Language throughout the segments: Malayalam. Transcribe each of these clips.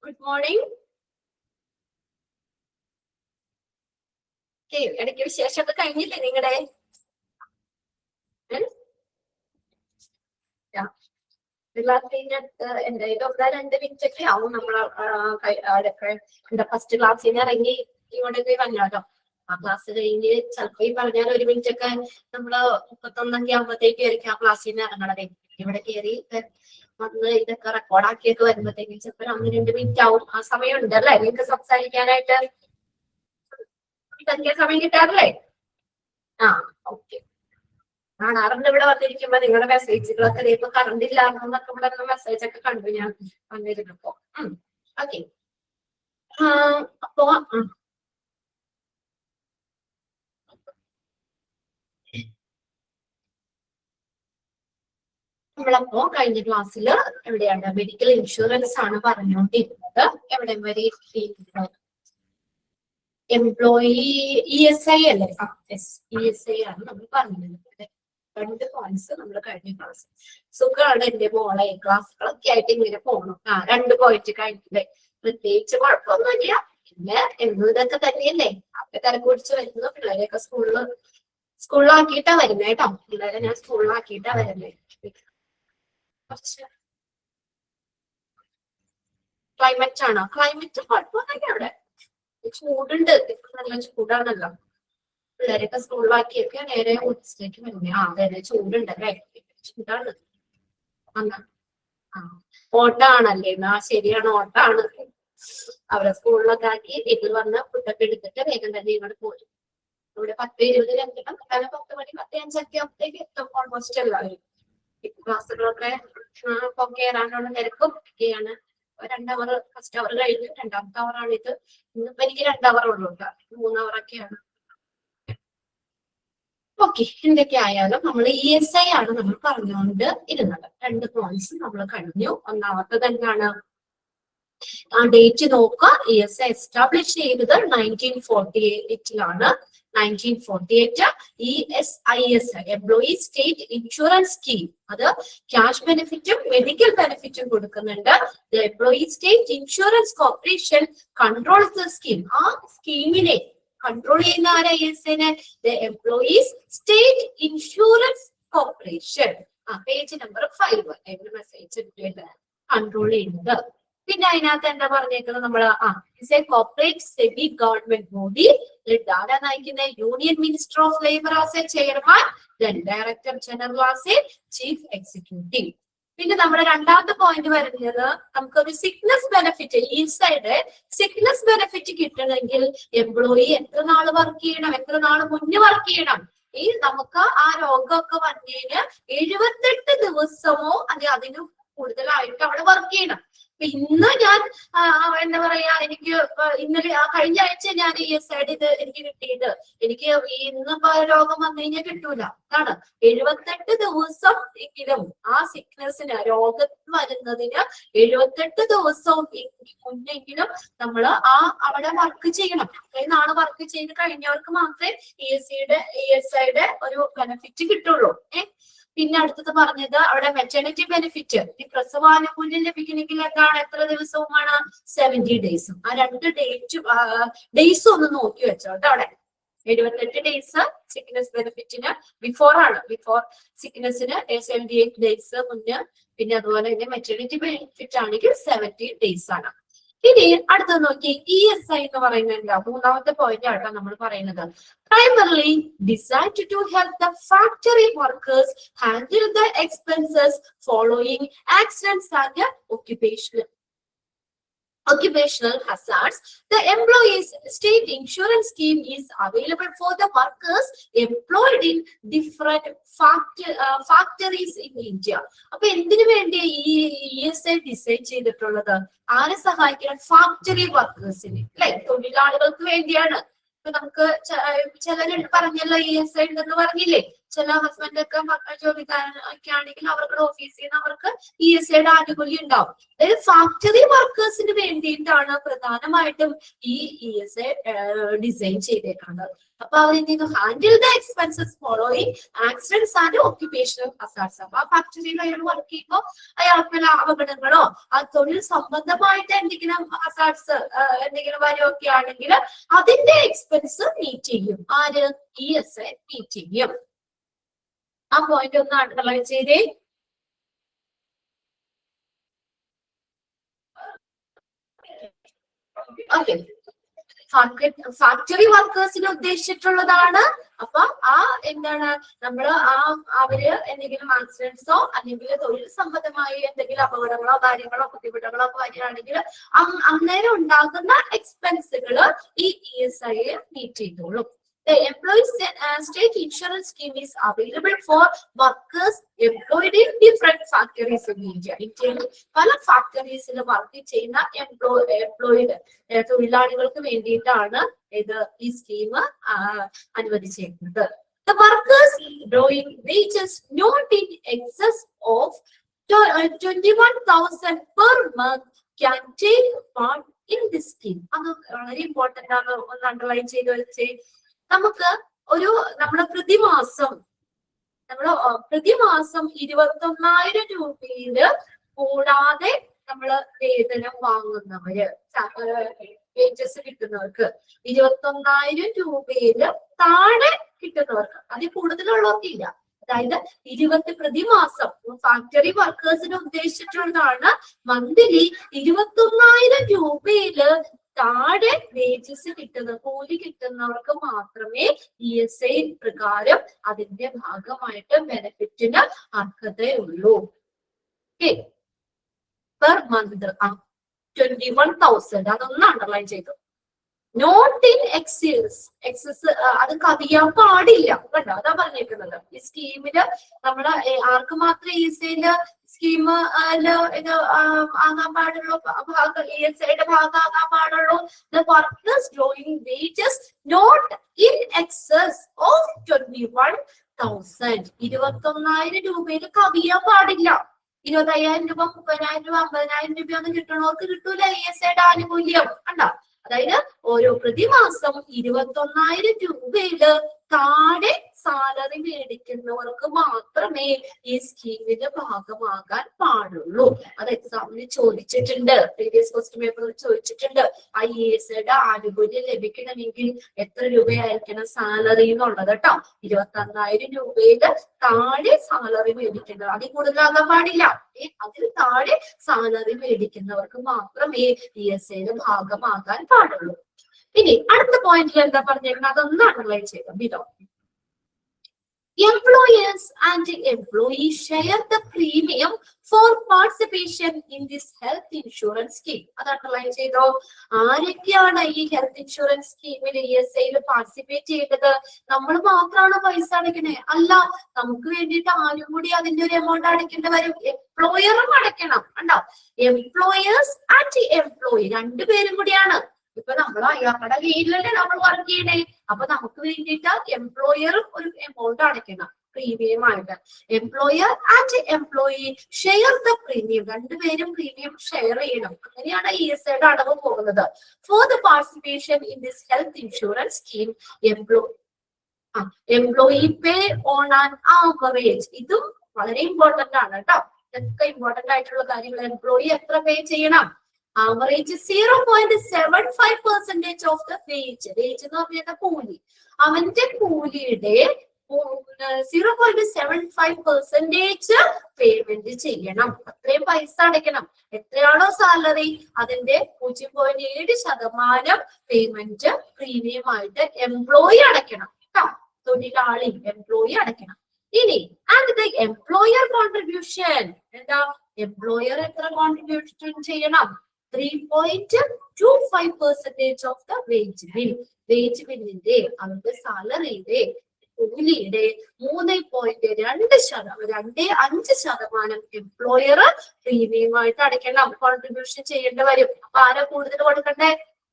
Good morning. ഇടയ്ക്ക് വിശേഷമൊക്കെ കഴിഞ്ഞില്ലേ നിങ്ങളുടെ? എന്തായാലും ഒന്നോ 2 മിനിറ്റ് ഒക്കെ ആവും നമ്മൾ ഫസ്റ്റ് ക്ലാസ്സിൽ നിന്ന് ഇറങ്ങി ഇങ്ങോട്ടേക്ക് വന്നല്ലോ. ആ ക്ലാസ് കഴിഞ്ഞ് ചിലപ്പോ ഈ പറഞ്ഞാൽ 1 മിനിറ്റ് ഒക്കെ നമ്മള് 31 ആകുമ്പോഴത്തേക്ക് ആയിരിക്കും ആ ക്ലാസ്സിൽ നിന്ന് ഇറങ്ങണതേ. ഇവിടെ കയറി വന്ന് ഇതൊക്കെ റെക്കോർഡാക്കിയൊക്കെ വരുമ്പോഴത്തേക്കും ചിലപ്പോൾ 1-2 മിനിറ്റ് ആവും. ആ സമയം ഉണ്ടല്ലേ നിങ്ങൾക്ക് സംസാരിക്കാനായിട്ട്? സമയം കിട്ടാറില്ലേ? ആ ഓക്കെ. കാണാറുണ്ട് ഇവിടെ വന്നിരിക്കുമ്പോ നിങ്ങളുടെ മെസ്സേജുകളൊക്കെ ഇപ്പൊ കറണ്ട് ഇല്ലാന്നൊക്കെ ഇവിടെ മെസ്സേജ് ഒക്കെ കണ്ടു ഞാൻ വന്നിരുന്നപ്പോ. ഓക്കെ. അപ്പോ നമ്മളപ്പോ കഴിഞ്ഞ ക്ലാസ്സിൽ എവിടെയാണ് മെഡിക്കൽ ഇൻഷുറൻസ് ആണ് പറഞ്ഞുകൊണ്ടിരുന്നത്. എവിടെ വരെ എംപ്ലോയി ESI അല്ലേ? ESI ആണ് നമ്മൾ പറഞ്ഞിരുന്നത്. 2 പോയിന്റ്സ് നമ്മൾ കഴിഞ്ഞ ക്ലാസ്. സുഖമാണ് എന്റെ മോളെ, ക്ലാസ്സുകളൊക്കെ ആയിട്ട് ഇങ്ങനെ പോകണം. 2 പോയിന്റ് കഴിഞ്ഞില്ലേ? പ്രത്യേകിച്ച് കുഴപ്പമൊന്നുമില്ല. പിന്നെ എന്നും ഇതൊക്കെ തന്നെയല്ലേ? അപ്പൊ തിരക്ക് പിടിച്ച് വരുന്നു. പിള്ളേരെയൊക്കെ സ്കൂളിലാക്കിയിട്ടാ വരുന്നേ കേട്ടോ. പിള്ളേരെ ഞാൻ സ്കൂളിലാക്കിയിട്ടാ വരുന്നേ. കുറച്ച് ക്ലൈമറ്റ് ആണോ? ക്ലൈമറ്റ് കുഴപ്പമൊന്നുമില്ല. അവിടെ ചൂടുണ്ട്. ഇപ്പൊ നല്ല ചൂടാണല്ലോ. പിള്ളേരൊക്കെ സ്കൂളിലാക്കിയൊക്കെ നേരെ ഓഫീസിലേക്ക് വരുന്നേ. അതെ ചൂടുണ്ട് അല്ലേ? ചൂടാണ്. ഓട്ടാണല്ലേ? ശരിയാണ്, ഓട്ടാണ്. അവരെ സ്കൂളിലൊക്കെ ആക്കി വീട്ടിൽ വന്ന് ഫുഡൊക്കെ എടുത്തിട്ട് വേഗം തന്നെ ഇങ്ങോട്ട് പോരും. ഇവിടെ 10-20 രംഗം 10 മണി 10:05 ആകുമ്പോഴത്തേക്ക് എത്തും ഓൾമോസ്റ്റ് എല്ലാവരും. ക്ലാസ്സുകളൊക്കെ കയറാനുള്ള തിരക്കും ഒക്കെയാണ്. 2 അവർ ഫസ്റ്റ് അവർ കഴിഞ്ഞു. 2ാമത്തെ അവറാണ് ഇത്. ഇന്നിപ്പോ എനിക്ക് 2 അവർ ഉള്ളൂ. 3 അവറൊക്കെയാണ്. ഓക്കെ. എന്തൊക്കെ ആയാലും നമ്മൾ ESI ആണ് നമ്മൾ പറഞ്ഞുകൊണ്ട് ഇരുന്നത്. 2 പോയിന്റ്സ് നമ്മൾ കഴിഞ്ഞു. ഒന്നാമത്തത് എന്താണ്? ആ ഡേറ്റ് നോക്കുക. ESI എസ്റ്റാബ്ലിഷ് ചെയ്തത് 1948 1948 ESIS employee state insurance scheme. അത് ക്യാഷ് ബെനിഫിറ്റും മെഡിക്കൽ ബെനിഫിറ്റും കൊടുക്കുന്നുണ്ട്. Employee state insurance corporation controls the scheme. ആ സ്കീമിനെ കൺട്രോൾ ചെയ്യുന്ന ആരാ? ESIനെ employees state insurance corporation. Page number 5 message control ചെയ്യുന്നത്. പിന്നെ അതിനകത്ത് എന്താ പറഞ്ഞേക്കുന്നത്? നമ്മള് കോർപ്പറേറ്റ് സെമി ഗവൺമെന്റ് ബോഡി ആരാ നയിക്കുന്നത്? Union minister of labour as A chairman, director general as A chief executive. പിന്നെ നമ്മുടെ 2ാമത്തെ പോയിന്റ് വരുന്നത് നമുക്കൊരു സിക്നസ് ബെനിഫിറ്റ്. ESIയുടെ സിക്നസ് ബെനിഫിറ്റ് കിട്ടണമെങ്കിൽ എംപ്ലോയി എത്ര നാള് വർക്ക് ചെയ്യണം? എത്ര നാള് മുന്നേ വർക്ക് ചെയ്യണം? നമുക്ക് ആ രോഗമൊക്കെ വന്നതിന് 78 ദിവസമോ അല്ലെങ്കിൽ അതിന് കൂടുതലായിട്ട് അവിടെ വർക്ക് ചെയ്യണം. ഇന്ന് ഞാൻ എന്താ പറയാ, എനിക്ക് ഇന്നലെ കഴിഞ്ഞ ആഴ്ച ഞാൻ ESIയുടെ ഇത് എനിക്ക് കിട്ടിയിട്ട് എനിക്ക് ഇന്നിപ്പോ രോഗം വന്നു കഴിഞ്ഞാൽ കിട്ടൂല. അതാണ് 78 ദിവസം എങ്കിലും ആ സിക്നസിന് രോഗം വരുന്നതിന് 78 ദിവസവും മുന്നെങ്കിലും നമ്മൾ അവിടെ വർക്ക് ചെയ്യണം. അത്രയും നാള് വർക്ക് ചെയ്ത് കഴിഞ്ഞവർക്ക് മാത്രമേ ESIയുടെ ഒരു ബെനിഫിറ്റ് കിട്ടുള്ളൂ. പിന്നെ അടുത്തത് പറഞ്ഞത് അവിടെ മെറ്റേണിറ്റി ബെനിഫിറ്റ്, ഈ പ്രസവാനുകൂല്യം ലഭിക്കണമെങ്കിൽ എന്താണ്? എത്ര ദിവസവുമാണ്? 70 ഡേയ്സും. ആ 2 ഡേയ്സും ഒന്ന് നോക്കി വെച്ചോ കേട്ടോ. അവിടെ 78 ഡേയ്സ് സിക്നസ് ബെനിഫിറ്റിന് ബിഫോർ ആണ്. ബിഫോർ സിക്നസിന് 78 ഡേയ്സ് മുന്നേ. പിന്നെ അതുപോലെ തന്നെ മെറ്റേണിറ്റി ബെനിഫിറ്റ് ആണെങ്കിൽ 70 ഡേയ്സ് ആണ്. ഇനി അടുത്തത് നോക്കി ESI എന്ന് പറയുന്നത് 3ാമത്തെ പോയിന്റ് ആട്ടോ നമ്മൾ പറയുന്നത്. Primarily designed to help the factory workers handle the expenses following accidents and occupational hazards. The employees state insurance scheme is available for the workers employed in different factories in India. അപ്പൊ എന്തിനു വേണ്ടി ഈ ESI ഡിസൈൻ ചെയ്തിട്ടുള്ളത്? ആരെ സഹായിക്കണം? ഫാക്ടറി വർക്കേഴ്സിന് അല്ലെ? തൊഴിലാളികൾക്ക് വേണ്ടിയാണ്. ഇപ്പൊ നമുക്ക് ചിലർ പറഞ്ഞല്ലോ ESI ഉണ്ടെന്ന് പറഞ്ഞില്ലേ? ചില ഹസ്ബൻഡ് ഒക്കെ ജോലിക്കാരൊക്കെ ആണെങ്കിൽ അവരുടെ ഓഫീസിൽ നിന്ന് അവർക്ക് ESIയുടെ ആനുകൂല്യം ഉണ്ടാവും. അതായത് ഫാക്ടറി വർക്കേഴ്സിന് വേണ്ടിയിട്ടാണ് പ്രധാനമായിട്ടും ഈ ESI ഡിസൈൻ ചെയ്തേക്കുന്നത്. അപ്പൊ അവർ handle the expenses following accidents and occupational hazards. അപ്പൊ ആ ഫാക്ടറിയിൽ അയാൾ വർക്ക് ചെയ്യുമ്പോൾ അയാൾക്ക് വല്ല അപകടങ്ങളോ ആ തൊഴിൽ സംബന്ധമായിട്ട് എന്തെങ്കിലും ഹസാർഡ്സ് എന്തെങ്കിലും വരുമൊക്കെ ആണെങ്കിൽ അതിന്റെ എക്സ്പെൻസ് മീറ്റ് ചെയ്യും. ആര്? ESI മീറ്റ് ചെയ്യും. ആ പോയിന്റ് ഒന്ന് അണ്ടർലൈൻ ചെയ്തേ. ഓക്കെ, ഫാക്ടറി വർക്കേഴ്സിനെ ഉദ്ദേശിച്ചിട്ടുള്ളതാണ്. അപ്പൊ ആ എന്താണ് നമ്മള് അവര് എന്തെങ്കിലും ആക്സിഡന്റ്സോ അല്ലെങ്കിൽ തൊഴിൽ സംബന്ധമായി എന്തെങ്കിലും അപകടങ്ങളോ കാര്യങ്ങളോ ബുദ്ധിമുട്ടുകളോ ഒക്കെ വരികയാണെങ്കിൽ അന്നേരം ഉണ്ടാകുന്ന എക്സ്പെൻസുകള് ഈ ESI മീറ്റ് ചെയ്തോളും. The employees state insurance scheme is available for workers employed in different factories in India. ഇന്ത്യയിൽ പല ഫാക്ടറീസിൽ വർക്ക് ചെയ്യുന്ന എംപ്ലോയിഡ് തൊഴിലാളികൾക്ക് വേണ്ടിയിട്ടാണ് ഈ സ്കീം അനുവദിച്ചിരിക്കുന്നത്. The workers drawing wages not in excess of 21,000 per month can take part in this scheme. അത് വളരെ ഇമ്പോർട്ടന്റ് ആണ്, ഒന്ന് അണ്ടർലൈൻ ചെയ്ത് വെച്ചേ. നമുക്ക് നമ്മുടെ പ്രതിമാസം 21,000 രൂപയില് കൂടാതെ നമ്മള് വേതനം വാങ്ങുന്നവര് വേജസ് കിട്ടുന്നവർക്ക് 21,000 രൂപയില് താഴെ കിട്ടുന്നവർക്ക്, അതിൽ കൂടുതലുള്ളവർക്കില്ല. അതായത് പ്രതിമാസം ഫാക്ടറി വർക്കേഴ്സിന് ഉദ്ദേശിച്ചിട്ടുള്ളതാണ്. മന്ത്ലി 21,000 രൂപയില് താഴെ വേജസ് കൂലി കിട്ടുന്നവർക്ക് മാത്രമേ ESI പ്രകാരം അതിന്റെ ഭാഗമായിട്ട് ബെനിഫിറ്റിന് അർഹതയുള്ളൂ. പെർ മന്ത് 21,000 അതൊന്ന് അണ്ടർലൈൻ ചെയ്തു. നോട്ട് ഇൻ എക്സസ് അത് കവിയാൻ പാടില്ല കേട്ടോ, അതാ പറഞ്ഞേക്കുന്നത്. ഈ സ്കീമില് നമ്മള് ആർക്ക് മാത്രമേ ESIയില് സ്കീം ഇത് ആകാൻ പാടുള്ളൂ, ESIയുടെ ഭാഗമാകാൻ പാടുള്ളൂ. The workers drawing wages not in excess of 21,000. 21,000 രൂപയിൽ കവിയാൻ പാടില്ല. 25,000 രൂപ 30,000 രൂപ 50,000 രൂപയൊന്നും കിട്ടണവർക്ക് കിട്ടൂല ESIയുടെ ആനുകൂല്യം. കണ്ടോ? അതായത് ഓരോ പ്രതിമാസം 21,000 രൂപയില് താഴെ സാലറി മേടിക്കുന്നവർക്ക് മാത്രമേ ഈ സ്കീമിന്റെ ഭാഗമാകാൻ പാടുള്ളൂ. അത് എക്സാമിന് ചോദിച്ചിട്ടുണ്ട്, പ്രീവിയസ് ക്വസ്റ്റ്യൻ പേപ്പറിൽ ചോദിച്ചിട്ടുണ്ട്. ESIയുടെ ആനുകൂല്യം ലഭിക്കണമെങ്കിൽ എത്ര രൂപയായിരിക്കണം സാലറി എന്നുള്ളത് കേട്ടോ. 21,000 രൂപയില് താഴെ സാലറി മേടിക്കുന്നത്, അതിൽ കൂടുതലാകാൻ പാടില്ല. അതിൽ താഴെ സാലറി മേടിക്കുന്നവർക്ക് മാത്രമേ ESIയുടെ ഭാഗമാകാൻ പാടുള്ളൂ. ഇനി അടുത്ത പോയിന്റിൽ എന്താ പറഞ്ഞേക്കുന്നത് അതൊന്ന് അണ്ടർലൈൻ ചെയ്തു. ഇതോ employers and employees share the premium for participation in this health insurance scheme. അത് അണ്ടർലൈൻ ചെയ്തോ. ആരൊക്കെയാണ് ഈ ഹെൽത്ത് ഇൻഷുറൻസ് സ്കീമിൽ ESIയിൽ പാർട്ടിസിപ്പേറ്റ് ചെയ്തത്? നമ്മൾ മാത്രമാണ് പൈസ അടയ്ക്കണേ? അല്ല, നമുക്ക് വേണ്ടിയിട്ട് ആരും കൂടി അതിന്റെ ഒരു എമൗണ്ട് അടയ്ക്കേണ്ടി വരും. എംപ്ലോയറും അടയ്ക്കണം. കണ്ടോ? എംപ്ലോയേഴ്സ് ആൻഡ് എംപ്ലോയി രണ്ടുപേരും കൂടിയാണ്. ഇപ്പൊ നമ്മൾ അയാളുടെ കീഴിലല്ലേ നമ്മൾ വർക്ക് ചെയ്യണേ. അപ്പൊ നമുക്ക് വേണ്ടിയിട്ട് എംപ്ലോയറും ഒരു എമൗണ്ട് അടയ്ക്കണം പ്രീമിയം ആയിട്ട്. Employer and employee share the premium, രണ്ടുപേരും പ്രീമിയം ഷെയർ ചെയ്യണം. അങ്ങനെയാണ് ESIയുടെ അടവ് പോകുന്നത്. For the participation in this health insurance scheme employee pay on an average. ഇതും വളരെ ഇമ്പോർട്ടന്റ് ആണ് കേട്ടോ. ഇതൊക്കെ ഇമ്പോർട്ടന്റ് ആയിട്ടുള്ള കാര്യങ്ങൾ. എംപ്ലോയി എത്ര പേ ചെയ്യണം? Average 0.75% of the wage. Wage എന്ന് പറഞ്ഞാൽ കൂലി. അവന്റെ കൂലിയുടെ 0.75% പേയ്മെന്റ് ചെയ്യണം. അത്രയും പൈസ അടയ്ക്കണം. എത്രയാണോ സാലറി അതിന്റെ 0.7% പേയ്മെന്റ് പ്രീമിയം ആയിട്ട് എംപ്ലോയി അടയ്ക്കണം കേട്ടോ. തൊഴിലാളി എംപ്ലോയി അടയ്ക്കണം. ഇനി ആൻഡ് ദ എംപ്ലോയർ കോൺട്രിബ്യൂഷൻ എന്താ? എംപ്ലോയർ എത്ര കോൺട്രിബ്യൂഷൻ ചെയ്യണം? 3.25% of the wage bill. Wage ബില്ലിന്റെ അവരുടെ സാലറിയുടെ കൂലിയുടെ 3.25% എംപ്ലോയർ പ്രീമിയം ആയിട്ട് അടയ്ക്കണം, കോൺട്രിബ്യൂഷൻ ചെയ്യേണ്ടി വരും. അപ്പൊ ആരാ കൂടുതൽ കൊടുക്കണ്ടേ?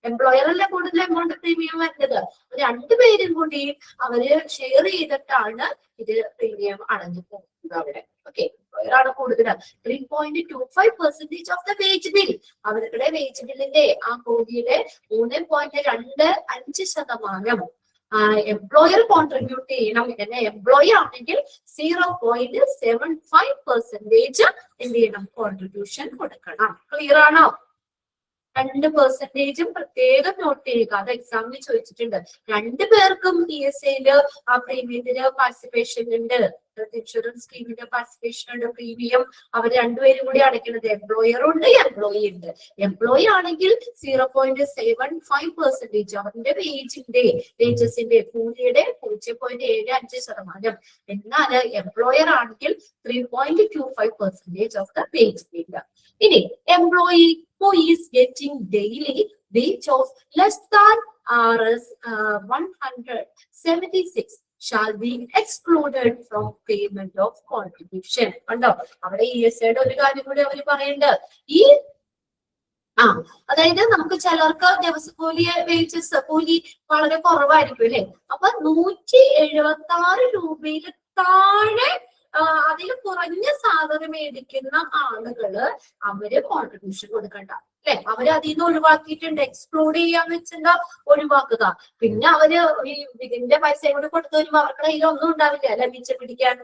എംപ്ലോയർ അല്ലേ കൂടുതൽ എമൗണ്ട് പ്രീമിയം വരുന്നത്. രണ്ടുപേരും കൂടി അവര് ഷെയർ ചെയ്തിട്ടാണ് ഇത് പ്രീമിയം അടഞ്ഞു പോകുന്നത് അവിടെ. ഓക്കെ, എംപ്ലോയർ ആണ് കൂടുതൽ. 3.25% ഓഫ് ദ വേജ് ബിൽ, അവരുടെ വേജ് ബില്ലിന്റെ ആ കൂലിയുടെ 3.25% എംപ്ലോയർ കോൺട്രിബ്യൂട്ട് ചെയ്യണം. പിന്നെ എംപ്ലോയി ആണെങ്കിൽ 0.75% എന്ത് ചെയ്യണം, കോൺട്രിബ്യൂഷൻ കൊടുക്കണം. ക്ലിയർ ആണോ? 2% പ്രത്യേകം നോട്ട് ചെയ്യുക. അത് എക്സാമിന് ചോദിച്ചിട്ടുണ്ട്. രണ്ടുപേർക്കും ESAയില് ആ പ്രീമിയത്തിന് പാർട്ടിസിപ്പേഷൻ ഉണ്ട്, ഇൻഷുറൻസ് സ്കീമിന്റെ പാർട്ടിസിപ്പേഷൻ ഉണ്ട്. പ്രീമിയം അവർ രണ്ടുപേരും കൂടി അടയ്ക്കുന്നത്. എംപ്ലോയറും ഉണ്ട്, എംപ്ലോയി ഉണ്ട്. എംപ്ലോയി ആണെങ്കിൽ 0.75% അവരുടെ വേജസിന്റെ കൂലിയുടെ 0.75%. എന്നാൽ എംപ്ലോയർ ആണെങ്കിൽ 3.25% ഓഫ് ദ വേജ് ബിൽ. ഇനി employee who is getting daily wage of less than Rs 176 shall be excluded from payment of contribution. കണ്ടോ, അവിടെ ESAയുടെ ഒരു കാര്യം കൂടി അവർ പറയുന്നുണ്ട്. ഈ അതായത് നമുക്ക് ചിലർക്ക് ദിവസക്കൂലി വേജസ് കൂലി വളരെ കുറവായിരിക്കും അല്ലെ. അപ്പൊ 176 രൂപയിൽ താഴെ അതിൽ കുറഞ്ഞ സാലറി മേടിക്കുന്ന ആളുകള് അവര് കോൺട്രിബ്യൂഷൻ കൊടുക്കണ്ട അല്ലെ. അവര് അതിൽ നിന്ന് ഒഴിവാക്കിയിട്ടുണ്ട്. എക്സ്ക്ലൂഡ് ചെയ്യാന്ന് വെച്ചാൽ ഒഴിവാക്കുക. പിന്നെ അവര് ഈ ഇതിന്റെ പൈസയും കൂടി കൊടുത്തു വരുമ്പോ അവർക്ക് കയ്യിൽ ഒന്നും ഉണ്ടാവില്ല അല്ലെ മിച്ചം പിടിക്കാൻ.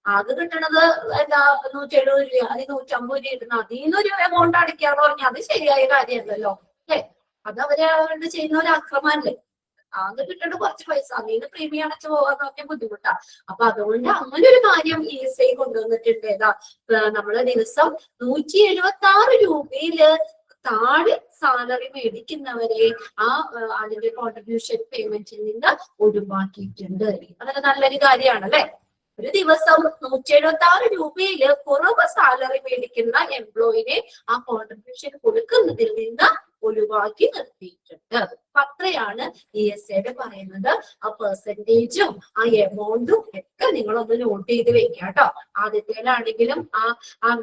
ആകെ കിട്ടണത് എന്താ 170 രൂപ, അതിൽ 150 രൂപ ഇടുന്ന അതിൽ നിന്നൊരു എമൗണ്ട് അടയ്ക്കാന്ന് പറഞ്ഞാൽ അത് ശരിയായ കാര്യമല്ലല്ലോ അല്ലെ. അത് അവര് ചെയ്യുന്ന ഒരു അക്രമല്ലേ. ആകെ കിട്ടേണ്ട കുറച്ച് പൈസ അതിന് പ്രീമിയം അടച്ചു പോകാന്ന് പറഞ്ഞാൽ ബുദ്ധിമുട്ടാ. അപ്പൊ അതുകൊണ്ട് അങ്ങനെ ഒരു കാര്യം ESA കൊണ്ടുവന്നിട്ടുണ്ട്. ഏതാ, നമ്മള് ദിവസം 176 രൂപയില് താഴെ സാലറി മേടിക്കുന്നവരെ അതിന്റെ കോൺട്രിബ്യൂഷൻ പേയ്മെന്റിൽ നിന്ന് ഒഴിവാക്കിയിട്ടുണ്ട്. അതൊക്കെ നല്ലൊരു കാര്യമാണ് അല്ലെ. ഒരു ദിവസം 176 രൂപയില് കുറവ് സാലറി മേടിക്കുന്ന എംപ്ലോയിനെ ആ കോൺട്രിബ്യൂഷൻ കൊടുക്കുന്നതിൽ നിന്ന് ഒഴിവാക്കി നിർത്തിയിട്ടുണ്ട്. അപ്പൊ അത്രയാണ് ESAയുടെ പറയുന്നത്. ആ പെർസെന്റേജും ആ എമൗണ്ടും ഒക്കെ നിങ്ങളൊന്ന് നോട്ട് ചെയ്ത് വെക്കുക കേട്ടോ. ആദ്യത്തേലാണെങ്കിലും ആ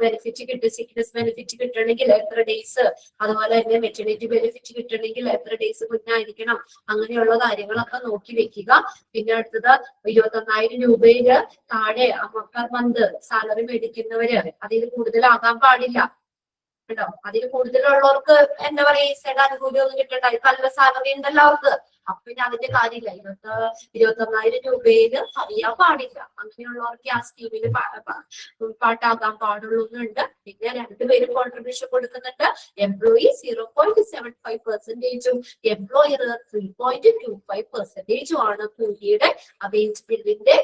ബെനിഫിറ്റ് കിട്ടും, സിക്നസ് ബെനിഫിറ്റ് കിട്ടണമെങ്കിൽ എത്ര ഡേയ്സ്, അതുപോലെ തന്നെ മെറ്റർണിറ്റി ബെനിഫിറ്റ് കിട്ടണമെങ്കിൽ എത്ര ഡേയ്സ് മുന്നായിരിക്കണം, അങ്ങനെയുള്ള കാര്യങ്ങളൊക്കെ നോക്കി വെക്കുക. പിന്നെ അടുത്തത് 21,000 രൂപയില് താഴെ പെർ മന്ത് സാലറി മേടിക്കുന്നവര് അതിൽ കൂടുതലാകാൻ പാടില്ല കേട്ടോ. അതിൽ കൂടുതലുള്ളവർക്ക് എന്താ പറയാ ESAയുടെ ആനുകൂല്യം ഒന്നും കിട്ടണ്ട. നല്ല സാലറി ഉണ്ടല്ലോ അവർക്ക്. അപ്പൊ പിന്നെ അതിന്റെ കാര്യമില്ല. 21,000 രൂപയില് അറിയാൻ പാടില്ല. അങ്ങനെയുള്ളവർക്ക് ആ സ്കീമില് പാട്ടാകാൻ പാടുള്ളൂന്നുണ്ട്. പിന്നെ രണ്ടുപേരും കോൺട്രിബ്യൂഷൻ കൊടുക്കുന്നുണ്ട്. എംപ്ലോയി 0.75%, എംപ്ലോയർ 3.25% ആണ് കൂലിയുടെ വേജ് ബില്ലിന്റെ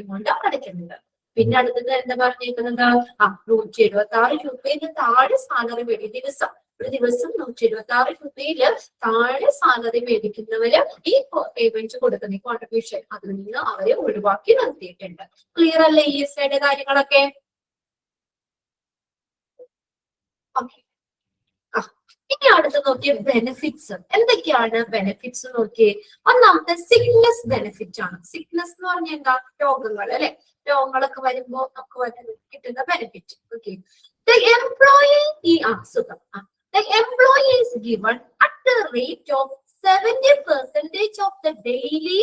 എമൗണ്ട് അടയ്ക്കുന്നത്. പിന്നെ അടുത്തത് എന്താ പറഞ്ഞേക്കുന്നത്, 176 രൂപയിൽ താഴെ സാലറി മേടി ദിവസം, ഒരു ദിവസം 176 രൂപയിൽ താഴെ സാലറി മേടിക്കുന്നവര് ഈ പേയ്മെന്റ് കൊടുക്കുന്ന ഈ കോൺട്രിബ്യൂഷൻ അതിൽ നിന്ന് അവരെ ഒഴിവാക്കി നിർത്തിയിട്ടുണ്ട്. ക്ലിയർ അല്ലേ ESAയുടെ കാര്യങ്ങളൊക്കെ? ഓക്കെ. ഇനി അടുത്ത് നോക്കിയ ബെനിഫിറ്റ്സ് എന്തൊക്കെയാണ്? ബെനിഫിറ്റ്സ് നോക്കിയേ. ഒന്നാമത്തെ സിക്നസ് ബെനിഫിറ്റ് ആണ്. സിക്നസ് എന്ന് പറഞ്ഞാൽ എന്താ, രോഗങ്ങൾ അല്ലെ. രോഗങ്ങളൊക്കെ വരുമ്പോ നമുക്ക് കിട്ടുന്ന benefit. Okay, the employee is given at the rate of 70% of the daily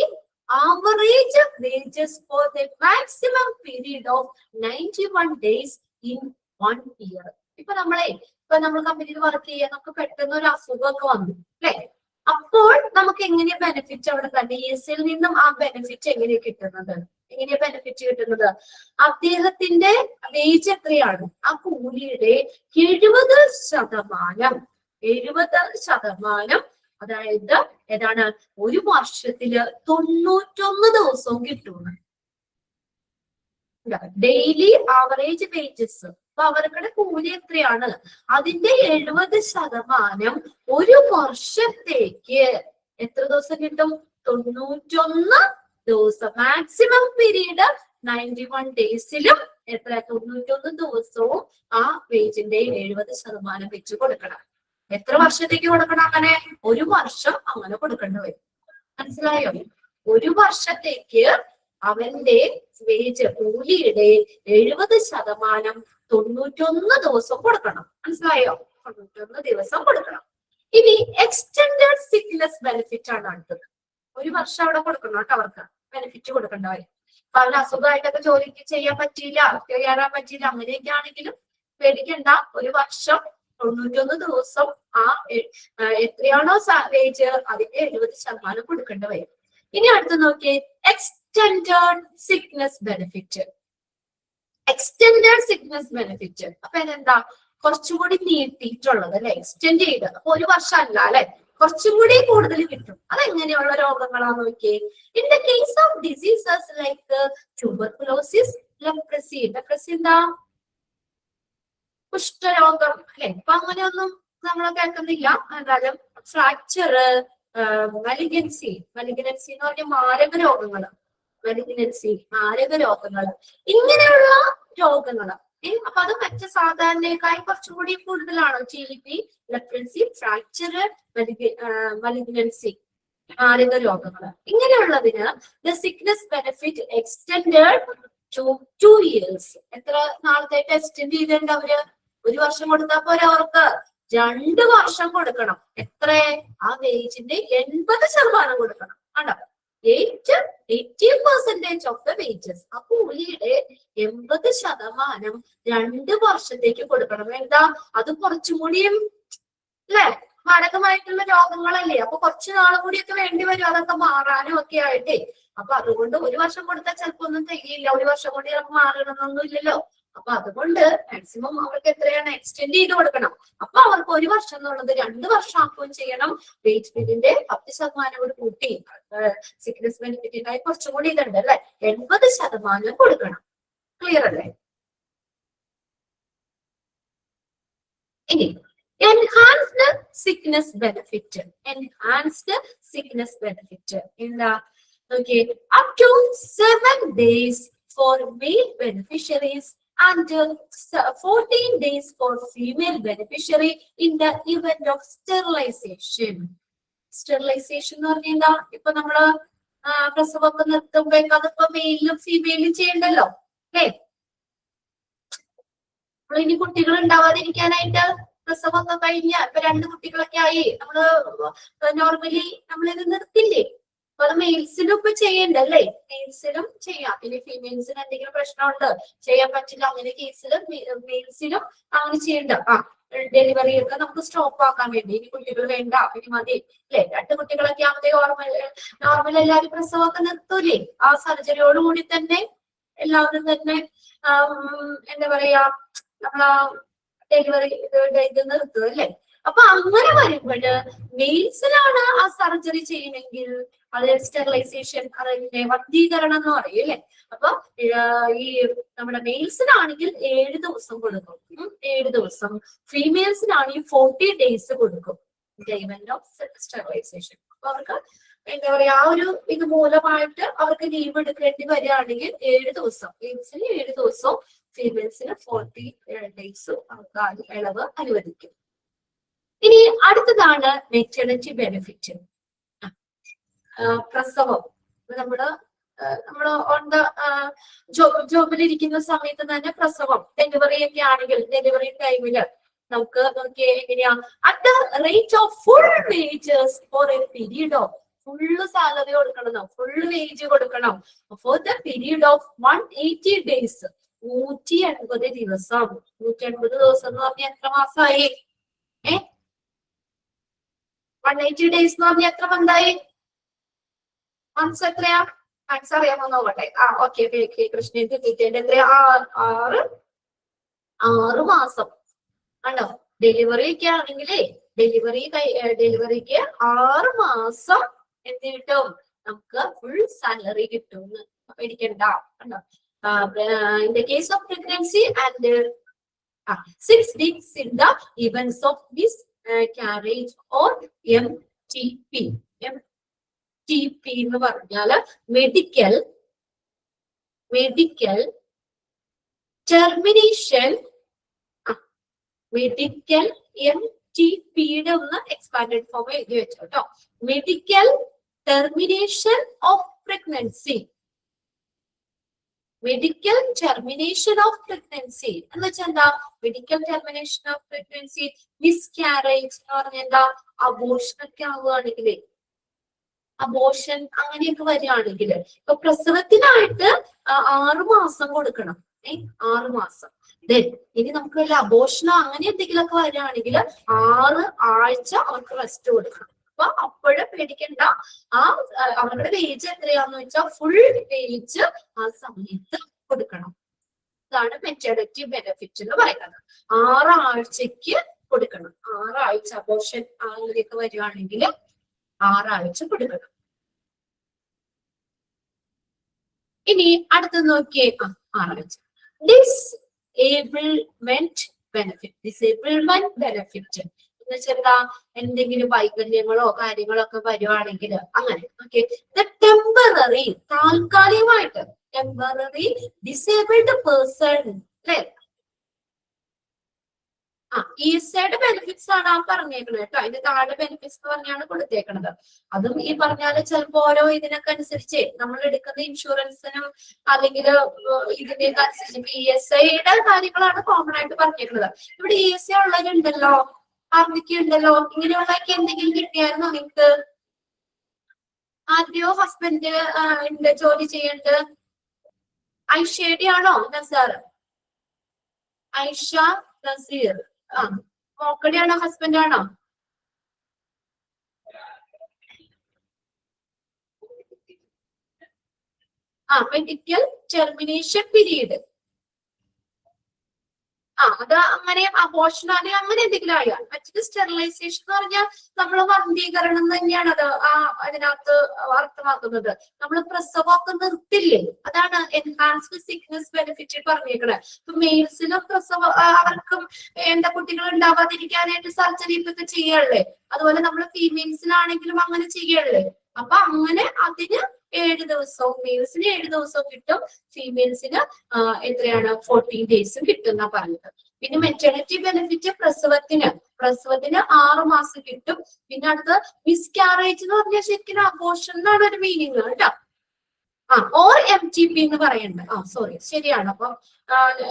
average wages for the maximum period of 91 days in 1 year. ഇപ്പൊ നമ്മൾ കമ്പനിയിൽ വർക്ക് ചെയ്യാൻ നമുക്ക് പെട്ടെന്ന് ഒരു അസുഖമൊക്കെ വന്നു അല്ലെ. അപ്പോൾ നമുക്ക് എങ്ങനെയാ ബെനിഫിറ്റ് അവിടെ തന്നെ ESAയിൽ നിന്നും ആ ബെനിഫിറ്റ് എങ്ങനെയാ കിട്ടുന്നത്? അദ്ദേഹത്തിന്റെ വേജ് എത്രയാണ്? ആ കൂലിയുടെ 70%, അതായത് ഏതാണ്, ഒരു വർഷത്തില് 91 ദിവസവും കിട്ടുന്നു. Daily average wages. അപ്പൊ അവരുടെ കൂലി എത്രയാണ്? അതിന്റെ 70% ഒരു വർഷത്തേക്ക് എത്ര ദിവസം കിട്ടും? 91 ദിവസം. മാക്സിമം പീരീഡ് 91 ഡേയ്സിലും എത്ര 91 ദിവസവും ആ വേജിന്റെ 70% വെച്ച് കൊടുക്കണം. എത്ര വർഷത്തേക്ക് കൊടുക്കണം? അങ്ങനെ ഒരു വർഷം അങ്ങനെ കൊടുക്കേണ്ടി വരും. മനസ്സിലായോ? ഒരു വർഷത്തേക്ക് അവന്റെ വേജ് കൂലിയുടെ 70% 91 ദിവസം കൊടുക്കണം. മനസ്സിലായോ? 91 ദിവസം കൊടുക്കണം. ഇനി എക്സ്റ്റെൻഡഡ് സിക്നെസ് ബെനിഫിറ്റ് ആണ് അടുത്തത്. ഒരു വർഷം അവിടെ കൊടുക്കണം കേട്ടോ, അവർക്ക് ബെനിഫിറ്റ് കൊടുക്കേണ്ടവർ. പല അസുഖമായിട്ടൊക്കെ ജോലിക്ക് ചെയ്യാൻ പറ്റിയില്ല, കയറാൻ പറ്റിയില്ല, അങ്ങനെയൊക്കെ ആണെങ്കിലും പേടിക്കണ്ട. ഒരു വർഷം 91 ദിവസം ആ എത്രയാണോ ഏജ് അതിന്റെ 70% കൊടുക്കേണ്ടി വരും. ഇനി അടുത്ത് നോക്കിയേ, extended sickness benefit. Extended sickness benefit അപ്പൊ അതെന്താ, കുറച്ചുകൂടി നീട്ടിയിട്ടുള്ളത് അല്ലെ, എക്സ്റ്റെൻഡ് ചെയ്ത്. അപ്പൊ ഒരു വർഷം അല്ല അല്ലെ, കുറച്ചും കൂടി കൂടുതൽ കിട്ടും. അതെങ്ങനെയുള്ള രോഗങ്ങളാന്ന് നോക്കിയേ. In the case of diseases like tuberculosis, leprosy. Leprosy എന്താ, കുഷ്ഠരോഗം അല്ലെ, ഇപ്പൊ അങ്ങനെയൊന്നും നമ്മൾ കേൾക്കുന്നില്ല. എന്തായാലും ഫ്രാക്ചർ, മലിഗൻസി എന്ന് പറഞ്ഞ മാരക രോഗങ്ങള്, മലിഗ്നൻസി മാരക രോഗങ്ങള്, ഇങ്ങനെയുള്ള രോഗങ്ങള്. അപ്പൊ അത് മറ്റു സാധാരണക്കായി കുറച്ചുകൂടി കൂടുതലാണ്. TB, ലെപ്രസി, ഫ്രാക്ചർ, മലിഗ്നൻസി മാരക രോഗങ്ങള്. ഇങ്ങനെയുള്ളതിന് the sickness benefit extended to 2 years. എത്ര നാളത്തേക്ക് എക്സ്റ്റെൻഡ് ചെയ്തിട്ടുണ്ട് അവര്? ഒരു വർഷം കൊടുത്താൽ പോരെ, അവർക്ക് 2 വർഷം കൊടുക്കണം. എത്ര? ആ വേജിന്റെ 80% കൊടുക്കണം. ആണോ? 80% ഓഫ് ദ വേജസ്. ആ കൂലിയുടെ 80% 2 വർഷത്തേക്ക് കൊടുക്കണം. എന്താ, അത് കുറച്ചും കൂടിയും അല്ലെ മാരകമായിട്ടുള്ള രോഗങ്ങളല്ലേ, അപ്പൊ കുറച്ചു നാളും കൂടിയൊക്കെ വേണ്ടി വരും അതൊക്കെ മാറാനും ഒക്കെ ആയിട്ടേ. അപ്പൊ അതുകൊണ്ട് ഒരു വർഷം കൊടുത്താൽ ചിലപ്പോ ഒന്നും തികയില്ല, ഒരു വർഷം കൂടി ചിലപ്പോൾ മാറണമെന്നൊന്നും ഇല്ലല്ലോ. അപ്പൊ അതുകൊണ്ട് മാക്സിമം അവർക്ക് എത്രയാണ് എക്സ്റ്റെൻഡ് ചെയ്ത് കൊടുക്കണം. അപ്പൊ അവർക്ക് ഒരു വർഷം എന്നുള്ളത് 2 വർഷം ആക്കുകയും ചെയ്യണം. വെയിറ്റ് ബില്ലിന്റെ 10% കൂടി കൂട്ടി സിക്നസ് ബെനിഫിറ്റിനായി കുറച്ചും കൂടി ഇതുണ്ട് അല്ലെ, 80% കൊടുക്കണം. ക്ലിയർ അല്ലേ? ഇനി enhanced sickness benefit. Enhanced sickness benefit എന്താ നോക്കിയേ, up to 7 days for male beneficiaries and 14 days for female beneficiary in the event of sterilization. Sterilization എന്ന് പറഞ്ഞാൽ എന്താ, ഇപ്പൊ നമ്മള് പ്രസവമൊക്കെ നിർത്തുമ്പോഴേക്കും അതിപ്പോ മെയിലും ഫീമെയിലും ചെയ്യണ്ടല്ലോ അല്ലേ. നമ്മളിനി കുട്ടികൾ ഉണ്ടാവാതിരിക്കാനായിട്ട് പ്രസവമൊക്കെ കഴിഞ്ഞ ഇപ്പൊ 2 കുട്ടികളൊക്കെ ആയി നമ്മള് നോർമലി നമ്മളിത് നിർത്തില്ലേ. അപ്പൊ അത് മെയിൽസിലും ഇപ്പൊ ചെയ്യണ്ടല്ലേ, മെയിൽസിലും ചെയ്യാം. പിന്നെ ഫീമെയിൽസിന് എന്തെങ്കിലും പ്രശ്നമുണ്ട്, ചെയ്യാൻ പറ്റില്ല, അങ്ങനെ കേസിലും മെയിൽസിലും അങ്ങനെ ചെയ്യണ്ട. ഡെലിവറി ഒക്കെ നമുക്ക് സ്റ്റോപ്പ് ആക്കാൻ വേണ്ടി ഇനി കുട്ടികൾ വേണ്ട ഇനി മതി അല്ലെ. 2 കുട്ടികളൊക്കെ ആകുമ്പോഴേ നോർമൽ എല്ലാവരും പ്രസവമൊക്കെ നിർത്തൂലേ. ആ സർജറിയോടുകൂടി തന്നെ എല്ലാവരും തന്നെ എന്താ പറയാ, നമ്മളാ ഡെലിവറി ഇത് നിർത്തുക അല്ലെ. അപ്പൊ അങ്ങനെ വരുമ്പോഴ് മെയിൽസിലാണ് ആ സർജറി ചെയ്യണമെങ്കിൽ അത് സ്റ്റെറിലൈസേഷൻ, അതിന്റെ വന്ധീകരണം എന്ന് പറയും അല്ലെ. അപ്പൊ ഈ നമ്മുടെ മെയിൽസിനാണെങ്കിൽ 7 ദിവസം കൊടുക്കും, 7 ദിവസം. ഫീമെയിൽസിനാണെങ്കിൽ 40 days കൊടുക്കും സ്റ്റെറിലൈസേഷൻ. അപ്പൊ അവർക്ക് എന്താ പറയാ, ആ ഒരു ഇത് മൂലമായിട്ട് അവർക്ക് ലീവ് എടുക്കേണ്ടി വരികയാണെങ്കിൽ 7 ദിവസം, മെയിൽസിന് 7 ദിവസവും ഫീമെയിൽസിന് 40 days അവർക്ക് ഇളവ് അനുവദിക്കും. ഇനി അടുത്തതാണ് മെറ്റേണിറ്റി ബെനിഫിറ്റ്. പ്രസവം നമ്മള് ഓൺ ദ ജോബിലിരിക്കുന്ന സമയത്ത് തന്നെ പ്രസവം, ഡെലിവറി ഒക്കെ ആണെങ്കിൽ ഡെലിവറി ടൈമില് നമുക്ക് നോക്കിയേ എങ്ങനെയാ, at the rate of full wages four A period of, full salary കൊടുക്കണം, ഫുൾ വേജ് കൊടുക്കണം for the period of 180 days, 180 ദിവസം. 180 ദിവസം എന്ന് പറഞ്ഞാൽ എത്ര മാസമായി? 180 days എന്ന് പറഞ്ഞാൽ എത്ര മന്തായി? മന്ത്സ് എത്രയാ? മന്ത്സ് അറിയാമോ നോക്കട്ടെ. ഓക്കെ, കൃഷ്ണൻ കിട്ടിയിട്ട് എത്രയാ? 6 മാസം ആണോ. ഡെലിവറി ഒക്കെ ആണെങ്കിലേ ഡെലിവറിക്ക് 6 മാസം എന്ത് കിട്ടും? നമുക്ക് ഫുൾ സാലറി കിട്ടും. പേടിക്കണ്ട. In the case of pregnancy and 6 weeks in the events of miscarriage or MTP. MTP എന്ന് പറഞ്ഞാല് മെഡിക്കൽ ടെർമിനേഷൻ. മെഡിക്കൽ MTPയുടെ ഒന്ന് എക്സ്പാൻഡഡ് ഫോം എഴുതി വെച്ചോ കേട്ടോ. Medical termination of pregnancy. Medical termination of pregnancy എന്ന് വെച്ചാൽ എന്താ? Medical termination of pregnancy, miscarriage എന്ന് പറഞ്ഞാൽ എന്താ? അബോർഷൻ ഒക്കെ ആവുകയാണെങ്കിൽ, അബോർഷൻ അങ്ങനെയൊക്കെ വരികയാണെങ്കിൽ, ഇപ്പൊ പ്രസവത്തിനായിട്ട് 6 മാസം കൊടുക്കണം. 6 മാസം. ഇനി നമുക്ക് വല്ല അബോർഷനോ അങ്ങനെ എന്തെങ്കിലുമൊക്കെ വരികയാണെങ്കിൽ 6 ആഴ്ച അവർക്ക് റെസ്റ്റ് കൊടുക്കണം. അപ്പൊ അപ്പോഴും പേടിക്കണ്ട. അവരുടെ ഏജ് എത്രയാന്ന് വെച്ചാൽ ഫുൾ ഏജ് ആ സമയത്ത് കൊടുക്കണം. ഇതാണ് മെറ്റേണിറ്റി ബെനിഫിറ്റ് എന്ന് പറയുന്നത്. 6 ആഴ്ചക്ക് കൊടുക്കണം. 6 ആഴ്ച അബോർഷൻ അങ്ങനെയൊക്കെ വരികയാണെങ്കിൽ 6 ആഴ്ച കൊടുക്കണം. ഇനി അടുത്ത് നോക്കിയേ, 6 ആഴ്ച. ഡിസേബിൾമെന്റ് ബെനിഫിറ്റ് എന്ന് വെച്ചാൽ എന്താ? എന്തെങ്കിലും വൈകല്യങ്ങളോ കാര്യങ്ങളോ ഒക്കെ വരുവാണെങ്കിൽ അങ്ങനെ. ഓക്കെ, ടെമ്പററി, താൽക്കാലികമായിട്ട് ടെമ്പററി ഡിസേബിൾഡ് പേഴ്സൺ അല്ലെ? ESAയുടെ ബെനിഫിറ്റ്സ് ആണ് ആ പറഞ്ഞേക്കണത് കേട്ടോ. അതിന്റെ താഴെ ബെനിഫിറ്റ്സ് എന്ന് പറഞ്ഞാണ് കൊടുത്തേക്കണത്. അതും ഈ പറഞ്ഞാല് ചിലപ്പോ ഓരോ ഇതിനൊക്കെ അനുസരിച്ച് നമ്മൾ എടുക്കുന്ന ഇൻഷുറൻസിനും അല്ലെങ്കിൽ ഇതിനൊക്കെ അനുസരിച്ച് ESAയുടെ കാര്യങ്ങളാണ് കോമൺ ആയിട്ട് പറഞ്ഞേക്കുന്നത്. ഇവിടെ ESA ഉള്ളവരുണ്ടല്ലോ, ആർക്കൊക്കെ ഉണ്ടല്ലോ, ഇങ്ങനെയുള്ളതൊക്കെ എന്തെങ്കിലും കിട്ടിയായിരുന്നോ നിങ്ങൾക്ക്? ആരുടെയോ ഹസ്ബൻഡ് ഉണ്ട് ജോലി ചെയ്യേണ്ടത്? ഐഷയുടെ ആണോ നസാർ? ഐഷ നസീർ മോക്കടെയാണോ ഹസ്ബൻഡ് ആണോ? Medical termination period. അത് അങ്ങനെ അബോർഷനാണ് അങ്ങനെ എന്തെങ്കിലും ആയാൽ. മറ്റൊരു സ്റ്റെറിലൈസേഷൻ എന്ന് പറഞ്ഞാൽ നമ്മൾ വന്ധീകരണം തന്നെയാണ് അത് അതിനകത്ത് അർത്ഥമാക്കുന്നത്. നമ്മൾ പ്രസവമൊക്കെ നിർത്തില്ലേ, അതാണ് എൻഹാൻസ്ഡ് സിക്നസ് ബെനിഫിറ്റ് പറഞ്ഞേക്കണത്. ഇപ്പൊ മെയിൽസിനും പ്രസവം അവർക്കും എന്താ കുട്ടികൾ ഉണ്ടാവാതിരിക്കാനായിട്ട് സർജറി ഇപ്പൊക്കെ ചെയ്യല്ലേ, അതുപോലെ നമ്മൾ ഫീമെയിൽസിനാണെങ്കിലും അങ്ങനെ ചെയ്യല്ലേ. അപ്പൊ അങ്ങനെ അതിന് 7 ദിവസവും, മെയിൽസിന് 7 ദിവസവും കിട്ടും, ഫീമെയിൽസിന് എത്രയാണ് 14 ഡേയ്സും കിട്ടും എന്നാ പറഞ്ഞത്. പിന്നെ മെറ്റേണിറ്റി ബെനിഫിറ്റ് പ്രസവത്തിന് 6 മാസം കിട്ടും. പിന്നെ അടുത്ത് മിസ്കാരേജ് എന്ന് പറഞ്ഞാൽ ശരിക്കും അബോർഷൻ എന്നാണ് ഒരു മീനിങ് കേട്ടോ. ഓർ MTP എന്ന് പറയുന്നുണ്ട്. സോറി, ശരിയാണ്. അപ്പൊ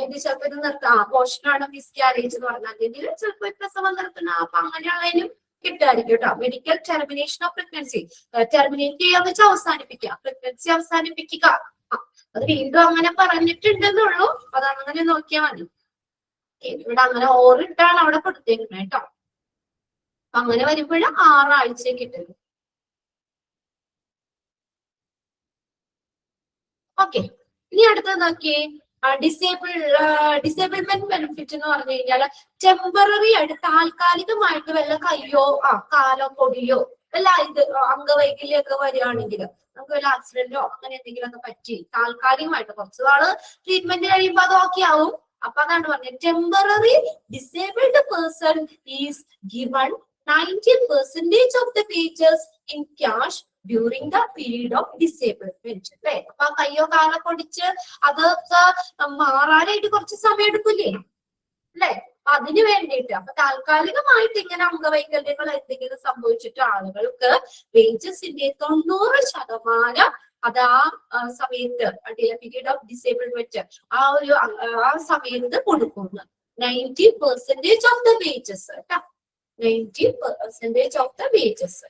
ഇത് ചിലപ്പോ ഇത് നിർത്താം. അബോർഷനാണ് മിസ്കാരേജ് എന്ന് പറഞ്ഞാൽ, അല്ലെങ്കിൽ ചിലപ്പോ പ്രസവം നിർത്തുന്ന അപ്പൊ അങ്ങനെയുള്ളതിനും കിട്ടായിരിക്കും കേട്ടോ. Medical termination of pregnancy, terminate ചെയ്യാന്ന് വെച്ചാൽ അവസാനിപ്പിക്കുക, പ്രഗ്നൻസി അവസാനിപ്പിക്കുക. അത് വീണ്ടും അങ്ങനെ പറഞ്ഞിട്ടുണ്ടെന്നുള്ളൂ, അതങ്ങനെ നോക്കിയാൽ മതി. ഇവിടെ അങ്ങനെ ഓറിട്ടാണ് അവിടെ കൊടുത്തേക്കുന്നത് കേട്ടോ. അപ്പൊ അങ്ങനെ വരുമ്പോഴും 6 ആഴ്ച കിട്ടുന്നു. ഓക്കെ, ഇനി അടുത്തത് നോക്കിയേ, ഡിസേബിൾമെന്റ് ബെനിഫിറ്റ് എന്ന് പറഞ്ഞു കഴിഞ്ഞാല് ടെമ്പററി ആയിട്ട് താൽക്കാലികമായിട്ട് വല്ല കയ്യോ കാലോ പൊടിയോ വല്ല ഇത് അംഗവൈകല്യമൊക്കെ വരികയാണെങ്കിൽ, നമുക്ക് വല്ല ആക്സിഡന്റോ അങ്ങനെ എന്തെങ്കിലും ഒക്കെ പറ്റി താൽക്കാലികമായിട്ട് കുറച്ച് നാള് ട്രീറ്റ്മെന്റ് കഴിയുമ്പോ അത് ഓക്കെ ആവും. അപ്പൊ അതാണ് പറഞ്ഞത്, temporary disabled person is given 90% of the pages in cash during the period of disablement അല്ലെ. അപ്പൊ കയ്യോ കാലോ പൊടിച്ച് അതൊക്കെ മാറാനായിട്ട് കുറച്ച് സമയം എടുക്കില്ലേ അല്ലെ, അതിന് വേണ്ടിയിട്ട്. അപ്പൊ താൽക്കാലികമായിട്ട് ഇങ്ങനെ അംഗവൈകല്യങ്ങൾ എന്തെങ്കിലും സംഭവിച്ചിട്ട് ആളുകൾക്ക് വേജസിന്റെ 90% അത് ആ സമയത്ത് പീരീഡ് ഓഫ് ഡിസേബിൾമെന്റ് ആ സമയത്ത് കൊടുക്കുന്നു. 90% ഓഫ് ദ വേജസ് കേട്ടോ, 90% ഓഫ് ദ വേജസ്.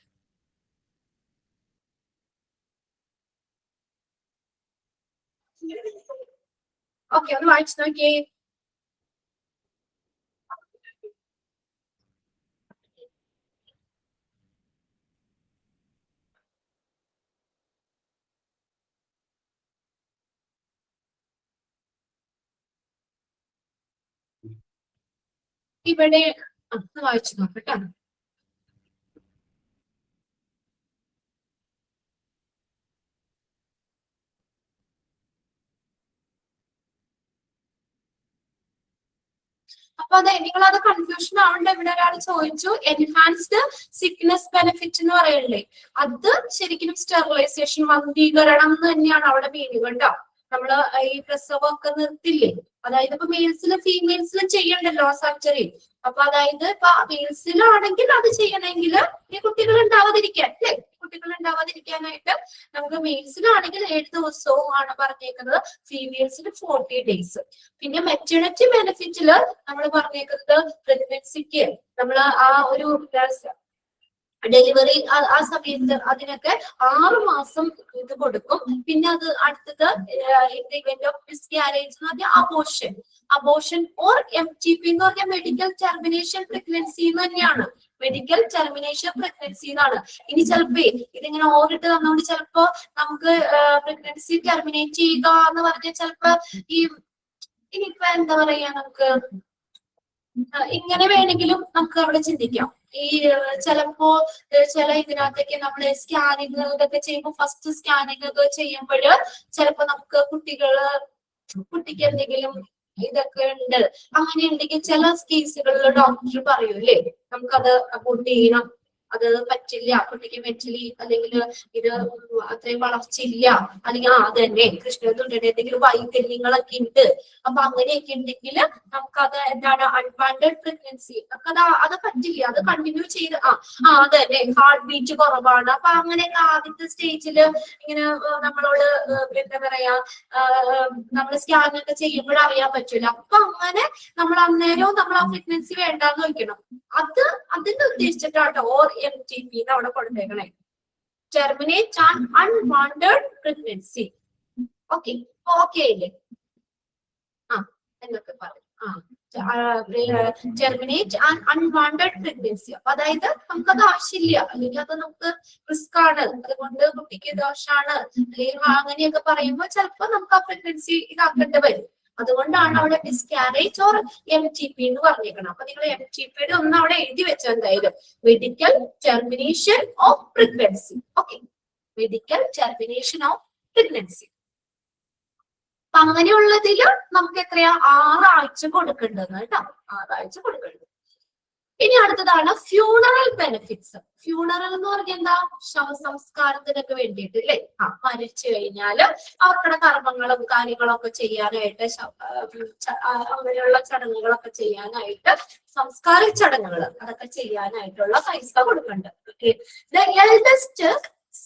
ഓക്കെ, ഒന്ന് വായിച്ചു നോക്കിയേ. ഇവിടെ വായിച്ചു നോക്കട്ടെ. അപ്പൊ അതെ, നിങ്ങളത് കൺഫ്യൂഷൻ ആവണ്ട. ഇവിടെ ഒരാൾ ചോദിച്ചു എൻഹാൻസ്ഡ് സിക്നസ് ബെനിഫിറ്റ് എന്ന് പറയല്ലേ, അത് ശരിക്കും സ്റ്റെറിലൈസേഷൻ വന്ധീകരണം എന്ന് തന്നെയാണ് അവിടെ മീനിങ് കേട്ടോ. നമ്മള് ഈ പ്രസവമൊക്കെ നിർത്തില്ലേ, അതായത് ഇപ്പൊ മെയിൽസിലും ഫീമെയിൽസിലും ചെയ്യണ്ടല്ലോ സർജറി. അപ്പൊ അതായത് ഇപ്പൊ മെയിൽസിലാണെങ്കിൽ അത് ചെയ്യണമെങ്കിൽ ഈ കുട്ടികൾ ഉണ്ടാവാതിരിക്കാൻ അല്ലേ, കുട്ടികൾ ഉണ്ടാവാതിരിക്കാനായിട്ട് നമുക്ക് മെയിൽസിലാണെങ്കിൽ 7 ദിവസവും ആണ് പറഞ്ഞേക്കുന്നത്, ഫീമെയിൽസിന് 40 days. പിന്നെ മെറ്റേണിറ്റി ബെനിഫിറ്റില് നമ്മൾ പറഞ്ഞേക്കുന്നത് പ്രഗ്നൻസിക്ക് നമ്മൾ ആ ഒരു ഡെലിവറി ആ സമയത്ത് അതിനൊക്കെ 6 മാസം ഇത് കൊടുക്കും. പിന്നെ അത് അടുത്തത് ഇവന്റ് ഓഫ് മിസ്കാരേജ് എന്ന് പറഞ്ഞാൽ അബോർഷൻ ഓർ MTP എന്ന് പറഞ്ഞാൽ മെഡിക്കൽ ടെർമിനേഷൻ പ്രഗ്നൻസി തന്നെയാണ്, മെഡിക്കൽ ടെർമിനേഷൻ പ്രഗ്നൻസി എന്നാണ്. ഇനി ചിലപ്പോ ഇതിങ്ങനെ ഓറിട്ട് തന്നുകൊണ്ട് ചിലപ്പോ നമുക്ക് പ്രഗ്നൻസി ടെർമിനേറ്റ് ചെയ്യുക എന്ന് പറഞ്ഞാൽ ചിലപ്പോ ഇനിയിപ്പോ എന്താ പറയാ, നമുക്ക് ഇങ്ങനെ വേണമെങ്കിലും നമുക്ക് അവിടെ ചിന്തിക്കാം. ഈ ചിലപ്പോ ചില ഇതിനകത്തേക്ക് നമ്മള് സ്കാനിങ് ഇതൊക്കെ ചെയ്യുമ്പോൾ ഫസ്റ്റ് സ്കാനിങ് ഒക്കെ ചെയ്യുമ്പോൾ ചിലപ്പോ നമുക്ക് കുട്ടിക്ക് എന്തെങ്കിലും ഇതൊക്കെ ഉണ്ട്, അങ്ങനെ ഉണ്ടെങ്കിൽ ചില കേസുകളിൽ ഡോക്ടർ പറയൂല്ലേ നമുക്കത് അബോർട്ട് ചെയ്യണം, അത് പറ്റില്ല, കുട്ടിക്ക് മെന്റലി അല്ലെങ്കിൽ ഇത് അത്രയും വളർച്ചയില്ല, അല്ലെങ്കിൽ അത് തന്നെ കൃഷ്ണതുണ്ടേ എന്തെങ്കിലും വൈകല്യങ്ങളൊക്കെ ഉണ്ട്. അപ്പൊ അങ്ങനെയൊക്കെ ഉണ്ടെങ്കിൽ നമുക്കത് എന്താണ് അൺവാണ്ടഡ് പ്രഗ്നൻസി, അത് പറ്റില്ല, അത് കണ്ടിന്യൂ ചെയ്ത് അത് തന്നെ ഹാർട്ട് ബീറ്റ് കുറവാണ്. അപ്പൊ അങ്ങനെയൊക്കെ ആദ്യത്തെ സ്റ്റേജില് ഇങ്ങനെ നമ്മളോട് എന്താ പറയാ നമ്മൾ സ്കാനൊക്കെ ചെയ്യുമ്പോൾ അറിയാൻ പറ്റൂല. അപ്പൊ അങ്ങനെ നമ്മൾ അന്നേരവും നമ്മൾ ആ പ്രഗ്നൻസി വേണ്ടാന്ന് വെക്കണം. അതിന് ഉദ്ദേശിച്ചിട്ടാട്ടോ ഓർ MTP അവിടെ കൊടുത്തേക്കണേ, terminate an unwanted pregnancy. Okay ഇല്ലേ, എന്നൊക്കെ പറയും. Terminate an unwanted pregnancy. അപ്പൊ അതായത് നമുക്കത് ആവശ്യമില്ല, അല്ലെങ്കിൽ അത് നമുക്ക് റിസ്ക് ആണ്, അതുകൊണ്ട് കുട്ടിക്ക് ദോഷാണ്, അല്ലെങ്കിൽ അങ്ങനെയൊക്കെ പറയുമ്പോൾ ചിലപ്പോ നമുക്ക് ആ പ്രഗ്നൻസി ഇതാക്കേണ്ടി വരും. അതുകൊണ്ടാണ് അവിടെ മിസ്കാരേജ് ഓർ MTP എന്ന് പറഞ്ഞേക്കണം. അപ്പൊ നിങ്ങൾ MTPയുടെ ഒന്ന് അവിടെ എഴുതി വെച്ചോ എന്തായാലും, medical termination of pregnancy. Okay, medical termination of pregnancy. അപ്പൊ അങ്ങനെയുള്ളതില് നമുക്ക് എത്രയാ 6 ആഴ്ച കൊടുക്കേണ്ടത് കേട്ടോ, 6 ആഴ്ച കൊടുക്കേണ്ടത്. ഇനി അടുത്തതാണ് ഫ്യൂണറൽ ബെനിഫിറ്റ്സ്. ഫ്യൂണറൽ എന്ന് പറഞ്ഞാൽ എന്താ, ശവസംസ്കാരത്തിനൊക്കെ വേണ്ടിയിട്ട് അല്ലേ, മരിച്ചു കഴിഞ്ഞാല് അവർക്കുടെ കർമ്മങ്ങളും കാര്യങ്ങളൊക്കെ ചെയ്യാനായിട്ട്, അങ്ങനെയുള്ള ചടങ്ങുകളൊക്കെ ചെയ്യാനായിട്ട്, സംസ്കാര ചടങ്ങുകൾ അതൊക്കെ ചെയ്യാനായിട്ടുള്ള പൈസ കൊടുക്കുന്നുണ്ട്. Okay, the eldest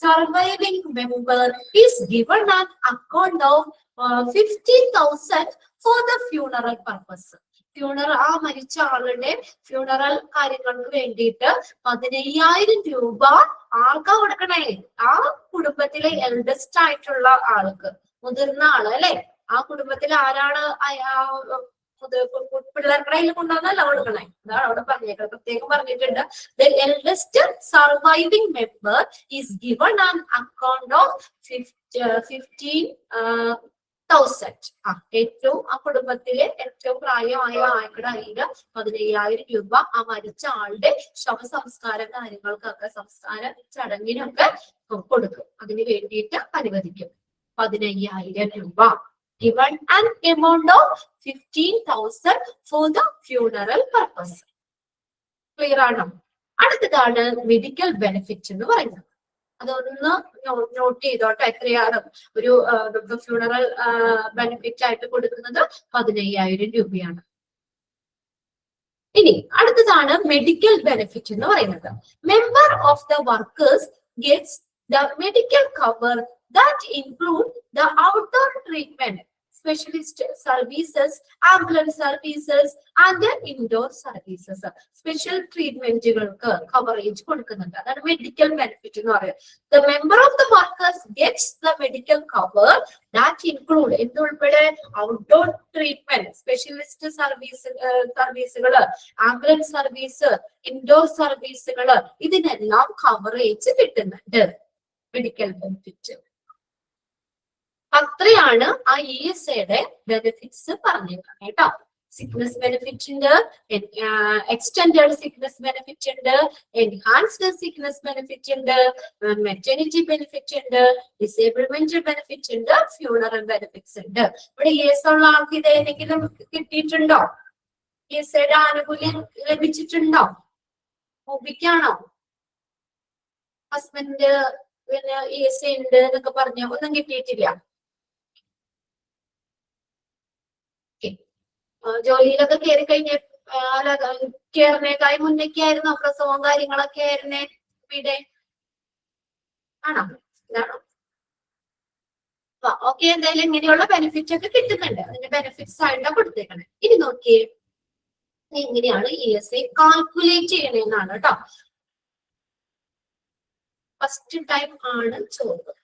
surviving member is given an account of 50,000 for the funeral purpose. ആ മരിച്ച ആളുടെ ഫ്യൂണറൽ കാര്യങ്ങൾക്ക് വേണ്ടിയിട്ട് 15,000 രൂപ ആർക്കാ കൊടുക്കണേ, ആ കുടുംബത്തിലെ എൽഡസ്റ്റ് ആയിട്ടുള്ള ആൾക്ക്, മുതിർന്ന ആള് അല്ലെ, ആ കുടുംബത്തിൽ ആരാണ് പിള്ളേരുടെ കയ്യിൽ കൊണ്ടുവന്നല്ല കൊടുക്കണേ, അതാണ് അവിടെ പറഞ്ഞേക്കുന്നത്, പ്രത്യേകം പറഞ്ഞിട്ടുണ്ട്. The eldest surviving member is given an account of 15,000. ഏറ്റവും ആ കുടുംബത്തിലെ ഏറ്റവും പ്രായമായ ആളുടെ കയ്യിൽ 15,000 രൂപ ആ മരിച്ച ആളുടെ ശവസംസ്കാര കാര്യങ്ങൾക്കൊക്കെ, സംസ്കാര ചടങ്ങിനൊക്കെ കൊടുക്കും, അതിന് വേണ്ടിയിട്ട് അനുവദിക്കും. 15,000 രൂപ. Given an amount of 15,000 for the funeral purpose. Clear ആണോ? അടുത്തതാണ് മെഡിക്കൽ ബെനിഫിറ്റ് എന്ന് പറയുന്നത്. അതൊന്ന് നോട്ട് ചെയ്തോട്ടെ, എത്രയാണ് ഒരു ഫ്യൂണറൽ ബെനിഫിറ്റ് ആയിട്ട് കൊടുക്കുന്നത്, 15,000 രൂപയാണ്. ഇനി അടുത്തതാണ് മെഡിക്കൽ ബെനിഫിറ്റ് എന്ന് പറയുന്നത്. Member of the workers gets the medical cover that include the outdoor treatment, specialist services, ambulance services and the indoor services. Special treatmentukൾക്ക് കവറേജ് കൊടുക്കുന്നുണ്ട്, അതാണ് മെഡിക്കൽ ബെനിഫിറ്റ് എന്ന് പറയുന്നത്. The member of the workers gets the medical cover that include എന്തുൾപ്പെടെ outdoor treatment, specialist സർവീസുകള്, ആംബുലൻസ് സർവീസ്, ഇൻഡോർ സർവീസുകള്, ഇതിനെല്ലാം കവറേജ് കിട്ടുന്നുണ്ട്, മെഡിക്കൽ ബെനിഫിറ്റ്. അത്രയാണ് ആ ESAയുടെ ബെനിഫിറ്റ്സ് പറഞ്ഞേക്കുന്നത് കേട്ടോ. സിക്നസ് ബെനിഫിറ്റ് ഉണ്ട്, എക്സ്റ്റെൻഡഡ് സിക്നസ് ബെനിഫിറ്റ് ഉണ്ട്, എൻഹാൻസ്ഡ് സിക്നസ് ബെനിഫിറ്റ് ഉണ്ട്, മെറ്റർനിറ്റി ബെനിഫിറ്റ് ഉണ്ട്, ഡിസേബിൾമെന്റ് ബെനിഫിറ്റ് ഉണ്ട്, ഫ്യൂണറൽ ബെനിഫിറ്റ്സ് ഉണ്ട്. ഇവിടെ ES ഉള്ള ആൾക്ക് ഇത് ഏതെങ്കിലും കിട്ടിയിട്ടുണ്ടോ, ESAയുടെ ആനുകൂല്യം ലഭിച്ചിട്ടുണ്ടോ? ഹോബിക്കാണോ? ഹസ്ബൻഡ് പിന്നെ ESA ഉണ്ട് എന്നൊക്കെ പറഞ്ഞ ഒന്നും കിട്ടിയിട്ടില്ല? ജോലിയിലൊക്കെ കയറി കഴിഞ്ഞ അല്ല കയറിനേക്കായി മുന്നേക്ക് ആയിരുന്നോ പ്രസവവും കാര്യങ്ങളൊക്കെ ആയിരുന്നേ ഇവിടെ ആണോ ഇതാണോ? ഓക്കെ, എന്തായാലും ഇങ്ങനെയുള്ള ബെനിഫിറ്റ് ഒക്കെ കിട്ടുന്നുണ്ട്. അതിന്റെ ബെനിഫിറ്റ്സ് ആയിട്ടാണ് കൊടുത്തേക്കണേ. ഇനി നോക്കിയേ എങ്ങനെയാണ് ESI കാൽക്കുലേറ്റ് ചെയ്യണേന്നാണ് കേട്ടോ. ഫസ്റ്റ് ടൈം ആണ് ചോദ്യം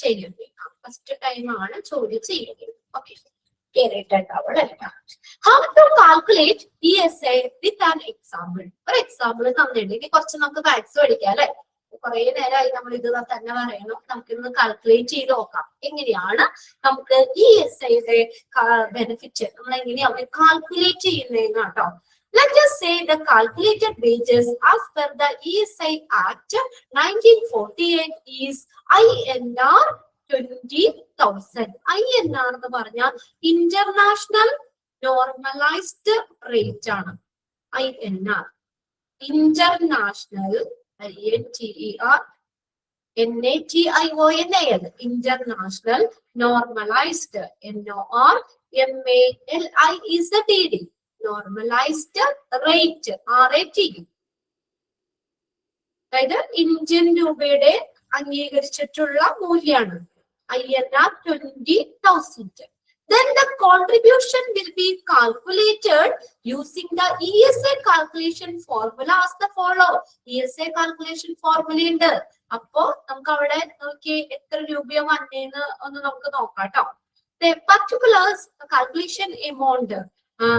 ചെയ്യുന്നത്. ഫസ്റ്റ് ടൈം ആണ് ചോദ്യം ചെയ്യുന്നത്. Okay, how to calculate ESI with an example. ഒരു എക്സാമ്പിൾ തന്നിട്ടുണ്ടെങ്കിൽ കുറച്ച് നമുക്ക് മാത്സ് പഠിക്കാം അല്ലെ. കുറെ നേരമായി നമ്മൾ ഇത് തന്നെ പറയണം. നമുക്കിന്ന് കാൽക്കുലേറ്റ് ചെയ്ത് നോക്കാം എങ്ങനെയാണ് നമുക്ക് ESIയുടെ ബെനിഫിറ്റ് നമ്മൾ എങ്ങനെയാണ് കാൽക്കുലേറ്റ് ചെയ്യുന്നതെന്ന് കേട്ടോ. Let us say the calculated wages as per the ESI Act 1948 is INR 20,000. INR എന്ന് പറഞ്ഞാൽ ഇന്റർനാഷണൽ നോർമലൈസ്ഡ് റേറ്റ് ആണ്. INR international NATIONAL international normalised NORMALIZED normalised rate RAT. അതായത് ഇന്ത്യൻ രൂപയുടെ അംഗീകരിച്ചിട്ടുള്ള മൂല്യമാണ് INR 20,000. Then the contribution will be calculated using the ESI calculation formula as the follow. ESI calculation formula ഉണ്ട്. അപ്പോ നമുക്ക് അവിടെ നോക്കി എത്ര രൂപയോ വന്നേന്ന് ഒന്ന് നമുക്ക് നോക്കാം കേട്ടോ. The particular calculation amount,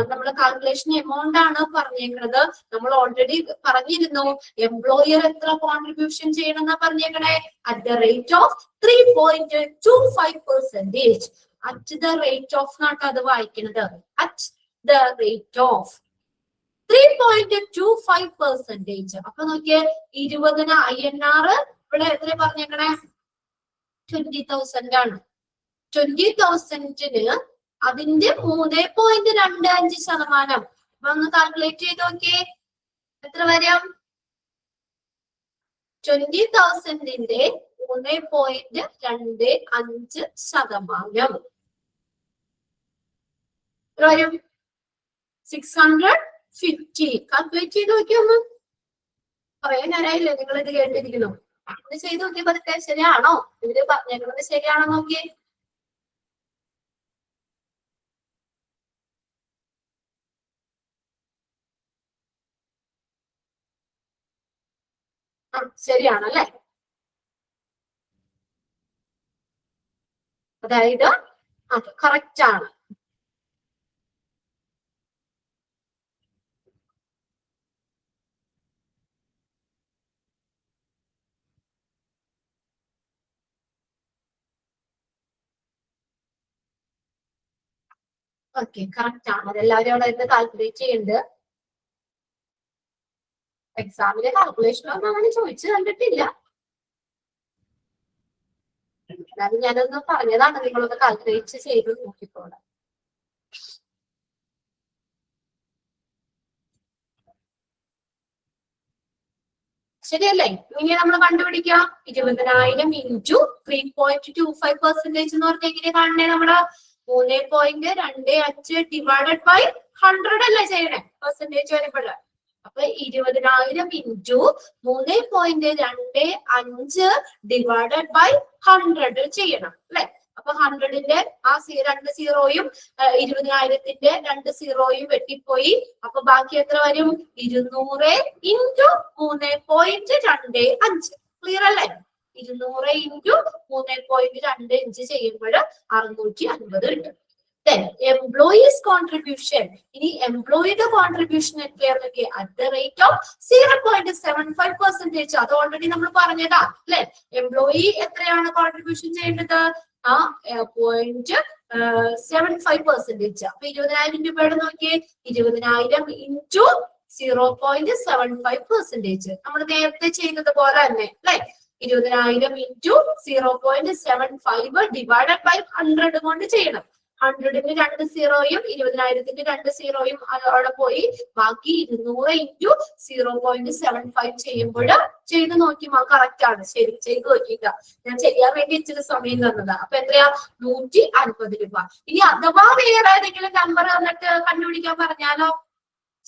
നമ്മൾ കാൽക്കുലേഷൻ എമൗണ്ട് ആണ് പറഞ്ഞേക്കുന്നത്. നമ്മൾ ഓൾറെഡി പറഞ്ഞിരുന്നു എംപ്ലോയർ എത്ര കോൺട്രിബ്യൂഷൻ ചെയ്യണം എന്നാ പറഞ്ഞേക്കണേ. At the rate of 3.25%. At the rate of നാട്ടോ അത് വായിക്കുന്നത്. At the rate of 3.25%. അപ്പൊ നോക്കിയേ 20 INR ഇവിടെ എത്ര പറഞ്ഞേക്കണേ 20,000 ആണ്. 20,000-ന് അതിന്റെ 3.25%. അപ്പൊ ഒന്ന് കാൽക്കുലേറ്റ് ചെയ്ത് നോക്കിയേ എത്ര വരും. 20,000-ന്റെ 3.25%. എത്ര വരും? 650. കാൽക്കുലേറ്റ് ചെയ്ത് നോക്കിയൊന്ന്. കുറെ നേരമായില്ലേ നിങ്ങൾ ഇത് കേട്ടിരിക്കുന്നു. ഇത് ചെയ്ത് നോക്കിയപ്പോ അതൊക്കെ ശരിയാണോ? ഇവര് പറഞ്ഞേക്കുന്നത് ശരിയാണോ നോക്കിയേ. ശരിയാണല്ലേ? അതായത് അത് കറക്റ്റ് ആണ്. ഓക്കെ, കറക്റ്റ് ആണ്. അതെല്ലാവരും അവിടെ ഇരുന്ന് കാൽക്കുലേറ്റ് ചെയ്യുന്നുണ്ട്. എക്സാമിലെ കാൽക്കുലേഷൻ ഒന്നും അങ്ങനെ ചോദിച്ചു കണ്ടിട്ടില്ല. അതായത് ഞാനൊന്ന് പറഞ്ഞതാണ്, നിങ്ങളൊന്ന് കാൽക്കുലേറ്റ് ചെയ്ത് നോക്കിക്കോളാം. ശരിയല്ലേ? ഇങ്ങനെ നമ്മൾ കണ്ടുപിടിക്കാം. 20,000 ഇൻറ്റു 3.25% എന്ന് പറഞ്ഞാൽ എങ്ങനെ കാണണേ? നമ്മുടെ 3.25 ഡിവൈഡഡ് ബൈ 100 അല്ലേ ചെയ്യണേ പെർസെന്റേജ് വരുമ്പോഴ്. അപ്പൊ 20,000 ഇൻറ്റു 3.25 ഡിവൈഡഡ് ബൈ 100 ചെയ്യണം അല്ലെ. അപ്പൊ 100-ന്റെ ആ 2 സീറോയും 20,000-ന്റെ 2 സീറോയും വെട്ടിപ്പോയി. അപ്പൊ ബാക്കി എത്ര വരും? 200 ഇൻറ്റു 3.25. ക്ലിയർ അല്ലേ? 200 ഇൻറ്റു 3.25 ചെയ്യുമ്പോൾ 650 കിട്ടും. Then employees contribution. ഇനി എംപ്ലോയിയുടെ കോൺട്രിബ്യൂഷൻ എത്രയാണെന്നൊക്കെ അറ്റ് ദ റേറ്റ് ഓഫ് 0.75%. അത് ഓൾറെഡി നമ്മൾ പറഞ്ഞതാ അല്ലെ. എംപ്ലോയി എത്രയാണ് കോൺട്രിബ്യൂഷൻ ചെയ്യേണ്ടത്? 0.75%. അപ്പൊ 20,000 രൂപയുടെ നോക്കിയേ. 20,000 ഇൻറ്റു 0.75%. നമ്മൾ നേരത്തെ ചെയ്തത് പോലെ തന്നെ അല്ലെ. 20,000 ഇൻറ്റു 0.75 ഡിവൈഡഡ് ബൈ 100 കൊണ്ട് ചെയ്യണം. 100ന് 2 സീറോയും 20,000ന്റെ 2 സീറോയും അവിടെ പോയി. ബാക്കി 200 ഇൻറ്റു 0.75 ചെയ്യുമ്പോൾ ചെയ്ത് നോക്കി കറക്റ്റ് ആണ്. ശരി, ചെയ്ത് നോക്കിയില്ല, ഞാൻ ചെയ്യാൻ വേണ്ടി ഇച്ചിരി സമയം തന്നതാ. അപ്പൊ എത്രയാ? 150 രൂപ. ഇനി അഥവാ വേറെ ഏതെങ്കിലും നമ്പർ വന്നിട്ട് കണ്ടുപിടിക്കാൻ പറഞ്ഞാലോ?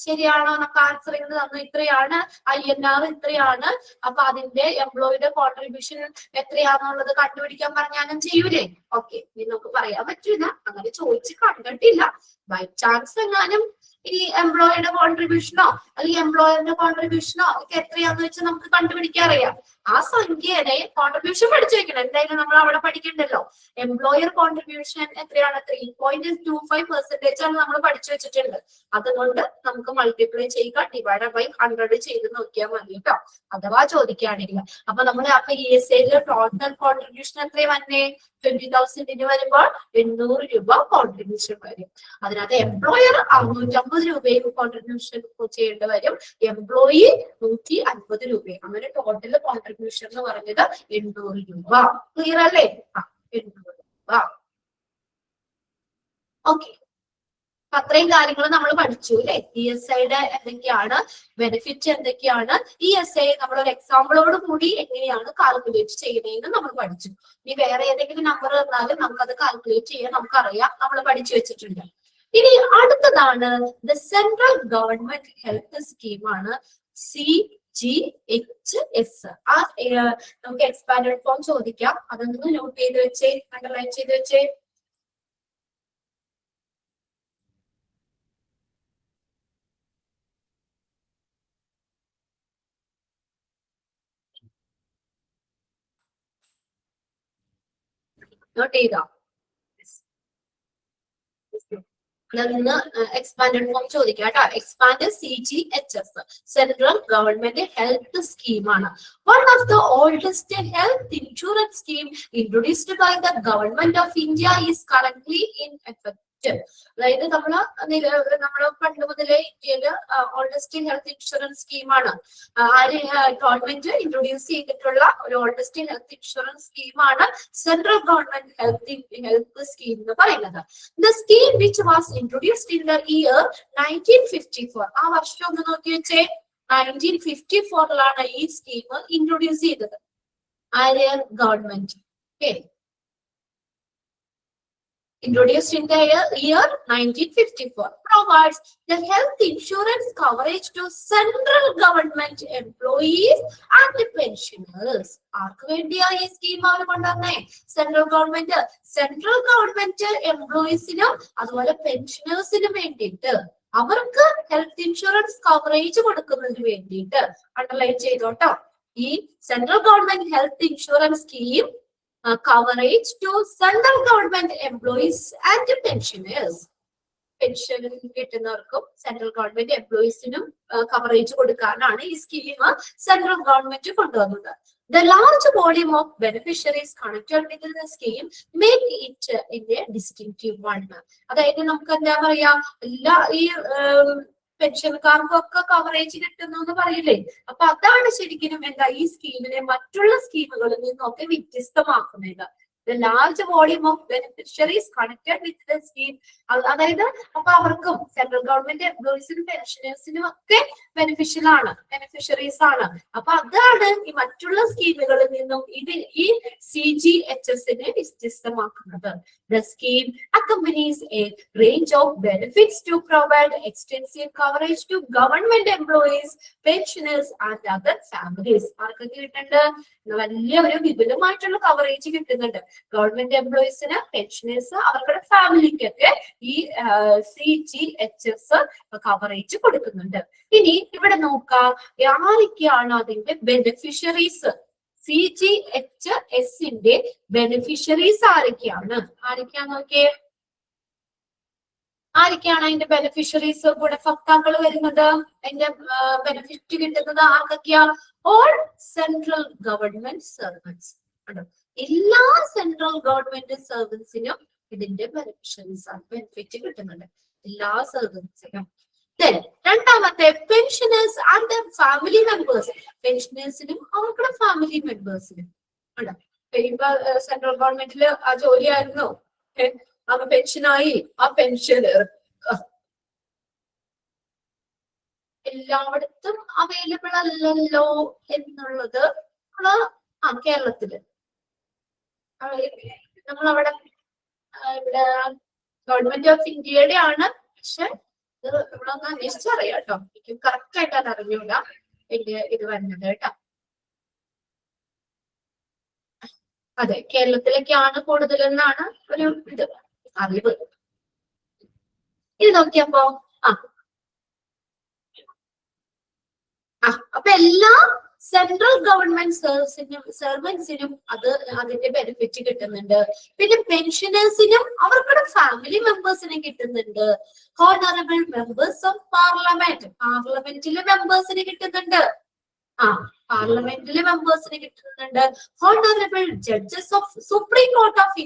ശരിയാണോ? നമുക്ക് ആൻസർ ചെയ്ത് തന്നു ഇത്രയാണ്, INR ഇത്രയാണ്, അപ്പൊ അതിന്റെ എംപ്ലോയിയുടെ കോൺട്രിബ്യൂഷൻ എത്രയാണെന്നുള്ളത് കണ്ടുപിടിക്കാൻ പറഞ്ഞാലും ചെയ്യൂലേ? ഓക്കെ, ഇനി നമുക്ക് പറയാൻ പറ്റൂല, അങ്ങനെ ചോദിച്ച് കണ്ടിട്ടില്ല. ബൈ ചാൻസ് എങ്ങാനും ഈ എംപ്ലോയിയുടെ കോൺട്രിബ്യൂഷനോ അല്ലെങ്കിൽ എംപ്ലോയറിന്റെ കോൺട്രിബ്യൂഷനോ ഒക്കെ എത്രയാന്ന് വെച്ചാൽ നമുക്ക് കണ്ടുപിടിക്കാൻ അറിയാം. ആ സംഖ്യയുടെ കോൺട്രിബ്യൂഷൻ പഠിച്ചു വെക്കണം, എന്തായാലും നമ്മൾ അവിടെ പഠിക്കണ്ടല്ലോ. എംപ്ലോയർ കോൺട്രിബ്യൂഷൻ എത്രയാണ്? 3.25% ആണ് നമ്മൾ പഠിച്ചു വെച്ചിട്ടുണ്ട്. അതുകൊണ്ട് നമുക്ക് മൾട്ടിപ്ലൈ ചെയ്യുക, ഡിവൈഡ് ബൈ 100 ചെയ്ത് നോക്കിയാൽ മതി കേട്ടോ, അഥവാ ചോദിക്കുകയാണെങ്കിൽ. അപ്പൊ നമ്മൾ ESAയിലെ ടോട്ടൽ കോൺട്രിബ്യൂഷൻ എത്രയും വന്നേ? 20,000 വരുമ്പോൾ 800 രൂപ കോൺട്രിബ്യൂഷൻ വരും. അതിനകത്ത് എംപ്ലോയർ 650 രൂപയും കോൺട്രിബ്യൂഷൻ ചെയ്യേണ്ടി വരും, എംപ്ലോയി 150 രൂപയും. അങ്ങനെ ടോട്ടൽ കോൺട്രിബ്യൂഷൻ എന്ന് പറഞ്ഞത് 800 രൂപ. ക്ലിയർ അല്ലേ? 800 രൂപ. ഓക്കെ, അത്രയും കാര്യങ്ങൾ നമ്മൾ പഠിച്ചു അല്ലെ. ESAയുടെ എന്തൊക്കെയാണ് ബെനിഫിറ്റ്, എന്തൊക്കെയാണ് ESA നമ്മളൊരു എക്സാമ്പിളോട് കൂടി എങ്ങനെയാണ് കാൽക്കുലേറ്റ് ചെയ്യുന്നതെന്ന് നമ്മൾ പഠിച്ചു. ഇനി വേറെ ഏതെങ്കിലും നമ്പർ തന്നാലും നമുക്കത് കാൽക്കുലേറ്റ് ചെയ്യാൻ നമുക്കറിയാം, നമ്മൾ പഠിച്ചു വെച്ചിട്ടുണ്ട്. ഇനി അടുത്തതാണ് ദ സെൻട്രൽ ഗവൺമെന്റ് ഹെൽത്ത് സ്കീമാണ് CGHS. ആ നമുക്ക് എക്സ്പാൻഡഡ് ഫോം ചോദിക്കാം, അതൊന്ന് നോട്ട് ചെയ്ത് വെച്ചേ, അണ്ടർലൈൻ ചെയ്ത് വെച്ചേ. നോട്ട് ചെയ്തോ? അതൊന്ന് എക്സ്പാൻഡഡ് ഫോം ചോദിക്കാം കേട്ടോ. Expand CGHS, central government health സ്കീമാണ്. One of the oldest health insurance scheme introduced by the government of India is currently in effect. അതായത് നമ്മള് പണ്ട് മുതലേ ഇന്ത്യയില് ഓൾഡസ്റ്റ് ഹെൽത്ത് ഇൻഷുറൻസ് സ്കീമാണ്. ഗവൺമെന്റ് ഇൻട്രൊഡ്യൂസ് ചെയ്തിട്ടുള്ള ഒരു ഓൾഡസ്റ്റ് ഹെൽത്ത് ഇൻഷുറൻസ് സ്കീമാണ് സെൻട്രൽ ഗവൺമെന്റ് ഹെൽത്ത് സ്കീം എന്ന് പറയുന്നത്. The scheme which was introduced in the year 1954. ആ വർഷം ഒന്ന് നോക്കി വെച്ചേ. 1954 ഈ സ്കീം ഇൻട്രൊഡ്യൂസ് ചെയ്തത്. Government introduced in the year 1954, provides the health insurance coverage to central government employees and pensioners. ആർക്ക് വേണ്ടിയാ ഈ സ്കീം അവർ കൊണ്ടുവന്നേ? സെൻട്രൽ ഗവൺമെന്റ് എംപ്ലോയീസിനും അതുപോലെ പെൻഷനേഴ്സിനും വേണ്ടിയിട്ട്, അവർക്ക് ഹെൽത്ത് ഇൻഷുറൻസ് കവറേജ് കൊടുക്കുന്നതിന് വേണ്ടിയിട്ട്. അണ്ടർലൈൻ ചെയ്തോട്ടോ, ഈ central government health insurance scheme coverage to central government employees and pensioners. Pension കിട്ടുന്നവർക്കും സെൻട്രൽ ഗവൺമെന്റ് എംപ്ലോയീസിനും കവറേജ് കൊടുക്കാനാണ് ഈ സ്കീം സെൻട്രൽ ഗവൺമെന്റ് കൊണ്ടുവന്നത്. The large volume of beneficiaries connected with the scheme make it in a distinctive one. അതായത് നമുക്ക് എന്താ പറയാ, എല്ലാ ഈ പെൻഷൻകാർക്കൊക്കെ കവറേജ് കിട്ടുന്നു എന്ന് പറയില്ലേ? അപ്പൊ അതാണ് ശരിക്കും എന്താ ഈ സ്കീമിനെ മറ്റുള്ള സ്കീമുകളിൽ നിന്നൊക്കെ വ്യത്യസ്തമാക്കുന്നത്. The large volume of beneficiaries connected with the scheme. അതായത് അപ്പൊ അവർക്കും സെൻട്രൽ ഗവൺമെന്റ് എംപ്ലോയീസിനും പെൻഷനേഴ്സിനും ഒക്കെ ബെനിഫിഷ്യറീസ് ആണ്. അപ്പൊ അതാണ് ഈ മറ്റുള്ള സ്കീമുകളിൽ നിന്നും ഈ CGHS-നെ വ്യത്യസ്തമാക്കുന്നത്. The scheme accompanies a range of benefits to provide extensive coverage to government employees, pensioners and other families. ആർക്കൊക്കെ കിട്ടുന്നുണ്ട്? വലിയ ഒരു വിപുലമായിട്ടുള്ള കവറേജ് കിട്ടുന്നുണ്ട്. ഗവൺമെന്റ് എംപ്ലോയീസിന്, പെൻഷനേഴ്സ്, അവരുടെ ഫാമിലിക്കൊക്കെ ഈ CGHS കവറേജ് കൊടുക്കുന്നുണ്ട്. ഇനി ഇവിടെ നോക്കാം, ആരൊക്കെയാണ് അതിന്റെ ബെനിഫിഷ്യറീസ്? CGHS-ന്റെ ബെനിഫിഷ്യറീസ് ആരൊക്കെയാണ്? നോക്കിയേ, ആരൊക്കെയാണ് അതിന്റെ ബെനിഫിഷ്യറീസ്? ഗുണഭോക്താക്കൾ വരുന്നത്, അതിന്റെ ബെനിഫിറ്റ് കിട്ടുന്നത് ആർക്കൊക്കെയാ? All central government servants. എല്ലാ സെൻട്രൽ ഗവൺമെന്റ് സർവൻസിനും ഇതിന്റെ ബെനിഫിറ്റ് കിട്ടുന്നുണ്ട്, എല്ലാ സർവൻസിനും. രണ്ടാമത്തെ, പെൻഷനേഴ്സ് ആൻഡ് ഫാമിലി മെമ്പേഴ്സ്. പെൻഷനേഴ്സിനും അവരുടെ ഫാമിലി മെമ്പേഴ്സിനും. ഇപ്പൊ സെൻട്രൽ ഗവൺമെന്റില് ആ ജോലിയായിരുന്നു, പെൻഷനായി ആ പെൻഷൻ എല്ലായിടത്തും അവൈലബിൾ അല്ലല്ലോ എന്നുള്ളത് കേരളത്തില് നമ്മളവിടെ ഇവിടെ ഗവൺമെന്റ് ഓഫ് ഇന്ത്യയുടെ ആണ്. പക്ഷെ ഇത് നമ്മളൊന്ന് അന്വേഷിച്ചറിയാം കേട്ടോ. എനിക്ക് കറക്റ്റ് ആയിട്ട് അത് അറിഞ്ഞൂല വലിയ ഇത് വരുന്നത് കേട്ടോ. അതെ, കേരളത്തിലേക്കാണ് കൂടുതലെന്നാണ് ഒരു ഇത് അറിവ്. ഇത് നോക്കിയപ്പോ അപ്പൊ എല്ലാ സെൻട്രൽ ഗവൺമെന്റ് സെർവൻസിനും അതിന്റെ ബെനിഫിറ്റ് കിട്ടുന്നുണ്ട്. പിന്നെ പെൻഷനേഴ്സിനും അവർക്കുടെ ഫാമിലി മെമ്പേഴ്സിനും കിട്ടുന്നുണ്ട്. ഹോണറബിൾ മെമ്പേഴ്സ് ഓഫ് പാർലമെന്റിലെ മെമ്പേഴ്സിന് കിട്ടുന്നുണ്ട്. പാർലമെന്റിലെ മെമ്പേഴ്സിന് കിട്ടുന്നുണ്ട്. Honourable judges of supreme court of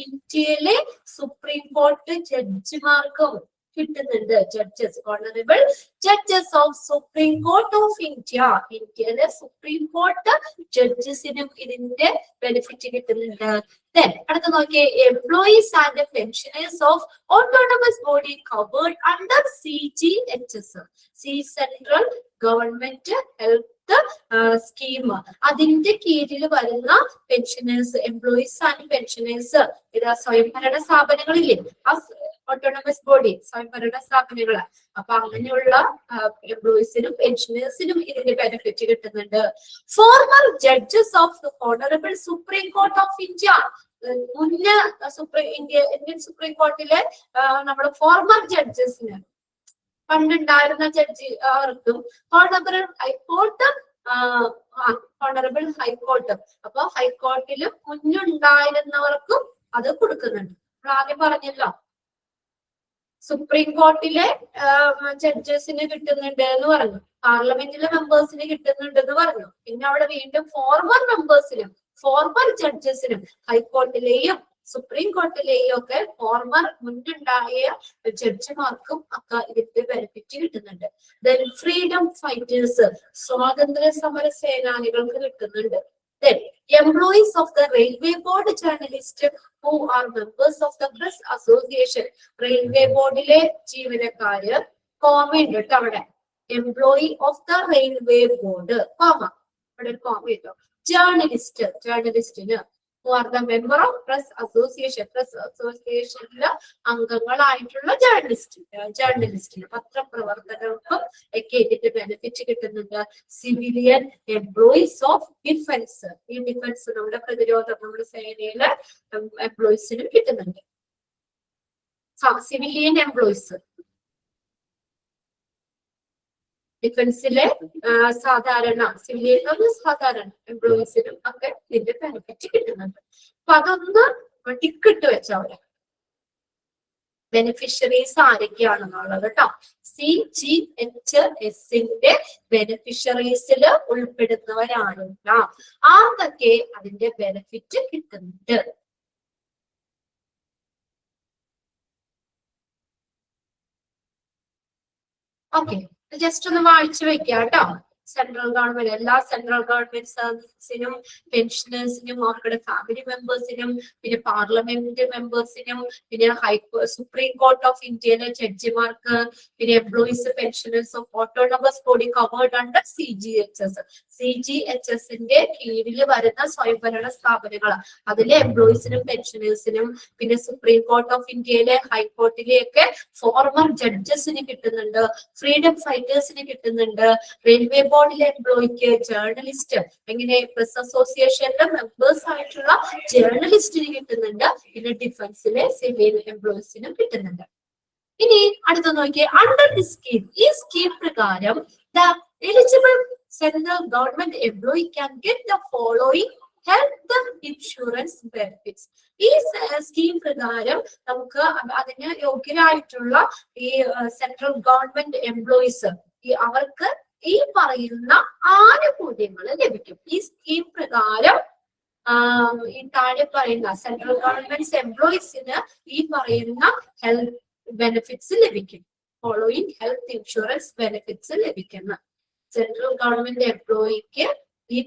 ഇന്ത്യയിലെ സുപ്രീം കോർട്ട് ജഡ്ജിമാർക്കും കിട്ടുന്നുണ്ട്. Judges, honourable judges of supreme court of ഇന്ത്യയിലെ സുപ്രീം കോർട്ട് ജഡ്ജസിനും ഇതിന്റെ ബെനിഫിറ്റ് കിട്ടുന്നുണ്ട്. അടുത്ത നോക്കിയേ, employees and pensioners of autonomous body covered under CGHS, central government health scheme, അതിന്റെ കീഴിൽ വരുന്ന പെൻഷനേഴ്സ്, എംപ്ലോയീസ് ആൻഡ് പെൻഷനേഴ്സ്, ഇത് സ്വയംഭരണ സ്ഥാപനങ്ങളില്ലേ, ആ ഓട്ടോണമസ് ബോഡി സ്വയംഭരണ സ്ഥാപനങ്ങള്, അപ്പൊ അങ്ങനെയുള്ള എംപ്ലോയീസിനും പെൻഷനേഴ്സിനും ഇതിന്റെ ബെനിഫിറ്റ് കിട്ടുന്നുണ്ട്. Former judges of honourable supreme court of India, മുന്നേ ഇന്ത്യൻ സുപ്രീം കോർട്ടിലെ നമ്മുടെ ഫോർമർ ജഡ്ജസിന്, പണ്ടുണ്ടായിരുന്ന ജഡ്ജി അവർക്കും ഓണറബിൾ ഹൈക്കോർട്ട്, അപ്പൊ ഹൈക്കോർട്ടിലും മുന്നുണ്ടായിരുന്നവർക്കും അത് കൊടുക്കുന്നുണ്ട്. നമ്മൾ ആദ്യം പറഞ്ഞല്ലോ സുപ്രീം കോർട്ടിലെ ജഡ്ജസിന് കിട്ടുന്നുണ്ട് എന്ന് പറഞ്ഞു, പാർലമെന്റിലെ മെമ്പേഴ്സിന് കിട്ടുന്നുണ്ട് എന്ന് പറഞ്ഞു. പിന്നെ അവിടെ വീണ്ടും ഫോർമർ മെമ്പേഴ്സിനും ഫോർമർ ജഡ്ജസിനും ഹൈക്കോർട്ടിലെയും സുപ്രീം കോർട്ടിലെയും ഒക്കെ ഫോർമർ മുന്നുണ്ടായ ജഡ്ജിമാർക്കും ഒക്കെ ഇതിന്റെ ബെനിഫിറ്റ് കിട്ടുന്നുണ്ട്. ദെൻ ഫ്രീഡം ഫൈറ്റേഴ്സ്, സ്വാതന്ത്ര്യ സമര സേനാനികൾക്ക് കിട്ടുന്നുണ്ട്. Then employees of the railway board, journalists who are members of the press association, railway boardile ജീവനക്കാര്, കോമ ഉണ്ട് കേട്ടോ അവിടെ, employee of the railway board, comma അവിടെ ഒരു കോമ കേട്ടോ. ജേർണലിസ്റ്റിന് who are the member of press association, അസോസിയേഷനിലെ അംഗങ്ങളായിട്ടുള്ള ജേർണലിസ്റ്റിന് പത്രപ്രവർത്തകർക്കും ഒക്കെ ഇതിന്റെ ബെനിഫിറ്റ് കിട്ടുന്നുണ്ട്. സിവിലിയൻ എംപ്ലോയീസ് ഓഫ് ഡിഫൻസ്, ഈ ഡിഫൻസ് നമ്മുടെ പ്രതിരോധം, നമ്മുടെ സേനയിലെ എംപ്ലോയീസിനും കിട്ടുന്നുണ്ട്. സിവിലിയൻ എംപ്ലോയീസ്, ഡിഫൻസിലെ സാധാരണ എംപ്ലോയീസിനും ഒക്കെ ഇതിന്റെ ബെനിഫിറ്റ് കിട്ടുന്നുണ്ട്. അപ്പൊ അതൊന്ന് ടിക്കിട്ട് വെച്ചവിടെ ബെനിഫിഷ്യറീസ് ആരൊക്കെയാണെന്നുള്ളത് കേട്ടോ. CGHS ബെനിഫിഷ്യറീസിൽ ഉൾപ്പെടുന്നവരാണെല്ലാം ആർക്കൊക്കെ അതിന്റെ ബെനിഫിറ്റ് കിട്ടുന്നുണ്ട്. ഓക്കെ, ജസ്റ്റ് ഒന്ന് വായിച്ചു വെക്കാം കേട്ടോ. സെൻട്രൽ ഗവൺമെന്റ്, എല്ലാ സെൻട്രൽ ഗവൺമെന്റ് സർവീസിനും പെൻഷനേഴ്സിനും അവരുടെ ഫാമിലി മെമ്പേഴ്സിനും പിന്നെ പാർലമെന്റ് മെമ്പേഴ്സിനും പിന്നെ സുപ്രീം കോർട്ട് ഓഫ് ഇന്ത്യയിലെ ജഡ്ജിമാർക്ക് പിന്നെ employees pensioners of autonomous body covered under CGHS കീഴിൽ വരുന്ന സ്വയംഭരണ സ്ഥാപനങ്ങൾ, അതിലെ എംപ്ലോയീസിനും പെൻഷനേഴ്സിനും പിന്നെ സുപ്രീം കോർട്ട് ഓഫ് ഇന്ത്യയിലെ ഹൈക്കോർട്ടിലെയൊക്കെ ഫോർമർ ജഡ്ജസിന് കിട്ടുന്നുണ്ട്. ഫ്രീഡം ഫൈറ്റേഴ്സിന് കിട്ടുന്നുണ്ട്. റെയിൽവേ ബോർഡിലെ എംപ്ലോയിക്ക്, ജേർണലിസ്റ്റ്, എങ്ങനെ പ്രസ് അസോസിയേഷനിലെ മെമ്പേഴ്സ് ആയിട്ടുള്ള ജേർണലിസ്റ്റിന് കിട്ടുന്നുണ്ട്. പിന്നെ ഡിഫൻസിലെ സിവിൽ എംപ്ലോയീസിനും കിട്ടുന്നുണ്ട്. ഇനി അടുത്ത നോക്കിയേ, അണ്ടർ ദി സ്കീം, ഈ സ്കീം പ്രകാരം the eligible central government employee can get the following health insurance benefits. ഈ സ്കീം പ്രകാരം നമുക്ക് അതിന് യോഗ്യരായിട്ടുള്ള ഈ സെൻട്രൽ ഗവൺമെന്റ് എംപ്ലോയീസ് അവർക്ക് ഈ പറയുന്ന ആനുകൂല്യങ്ങൾ ലഭിക്കും. ഈ സ്കീം പ്രകാരം ഈ താഴെ പറയുന്ന സെൻട്രൽ ഗവൺമെന്റ് എംപ്ലോയീസിന് ഈ പറയുന്ന ഹെൽത്ത് ബെനിഫിറ്റ്സ് ലഭിക്കും. ഫോളോയിങ് ഹെൽത്ത് ഇൻഷുറൻസ് ബെനിഫിറ്റ്സ് ലഭിക്കുന്ന സെൻട്രൽ ഗവൺമെന്റ് എംപ്ലോയിക്ക് ഈ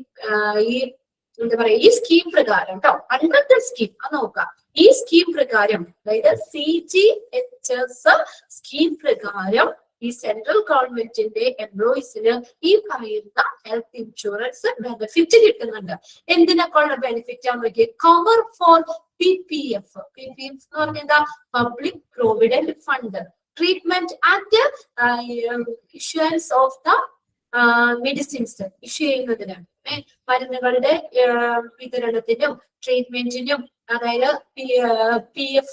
എന്താ പറയാ, ഈ സ്കീം പ്രകാരം കേട്ടോ, അണ്ടർ ദ സ്കീം അത് നോക്കാം. ഈ സ്കീം പ്രകാരം, അതായത് CGHS സ്കീം പ്രകാരം ഈ സെൻട്രൽ ഗവൺമെന്റിന്റെ എംപ്ലോയീസിന് ഈ പറയുന്ന ഹെൽത്ത് ഇൻഷുറൻസ് ബെനിഫിറ്റ് കിട്ടുന്നുണ്ട്. എന്തിനൊക്കെ ഉള്ള ബെനിഫിറ്റ് ആണ് നോക്കിയത്? Cover four PPF. PPF എന്ന് പറഞ്ഞാൽ എന്താ? Public provident fund. Treatment and issuance of the medicines issue ചെയ്യുന്നതിന്, മരുന്നുകളുടെ വിതരണത്തിനും ട്രീറ്റ്മെന്റിനും, അതായത് PPF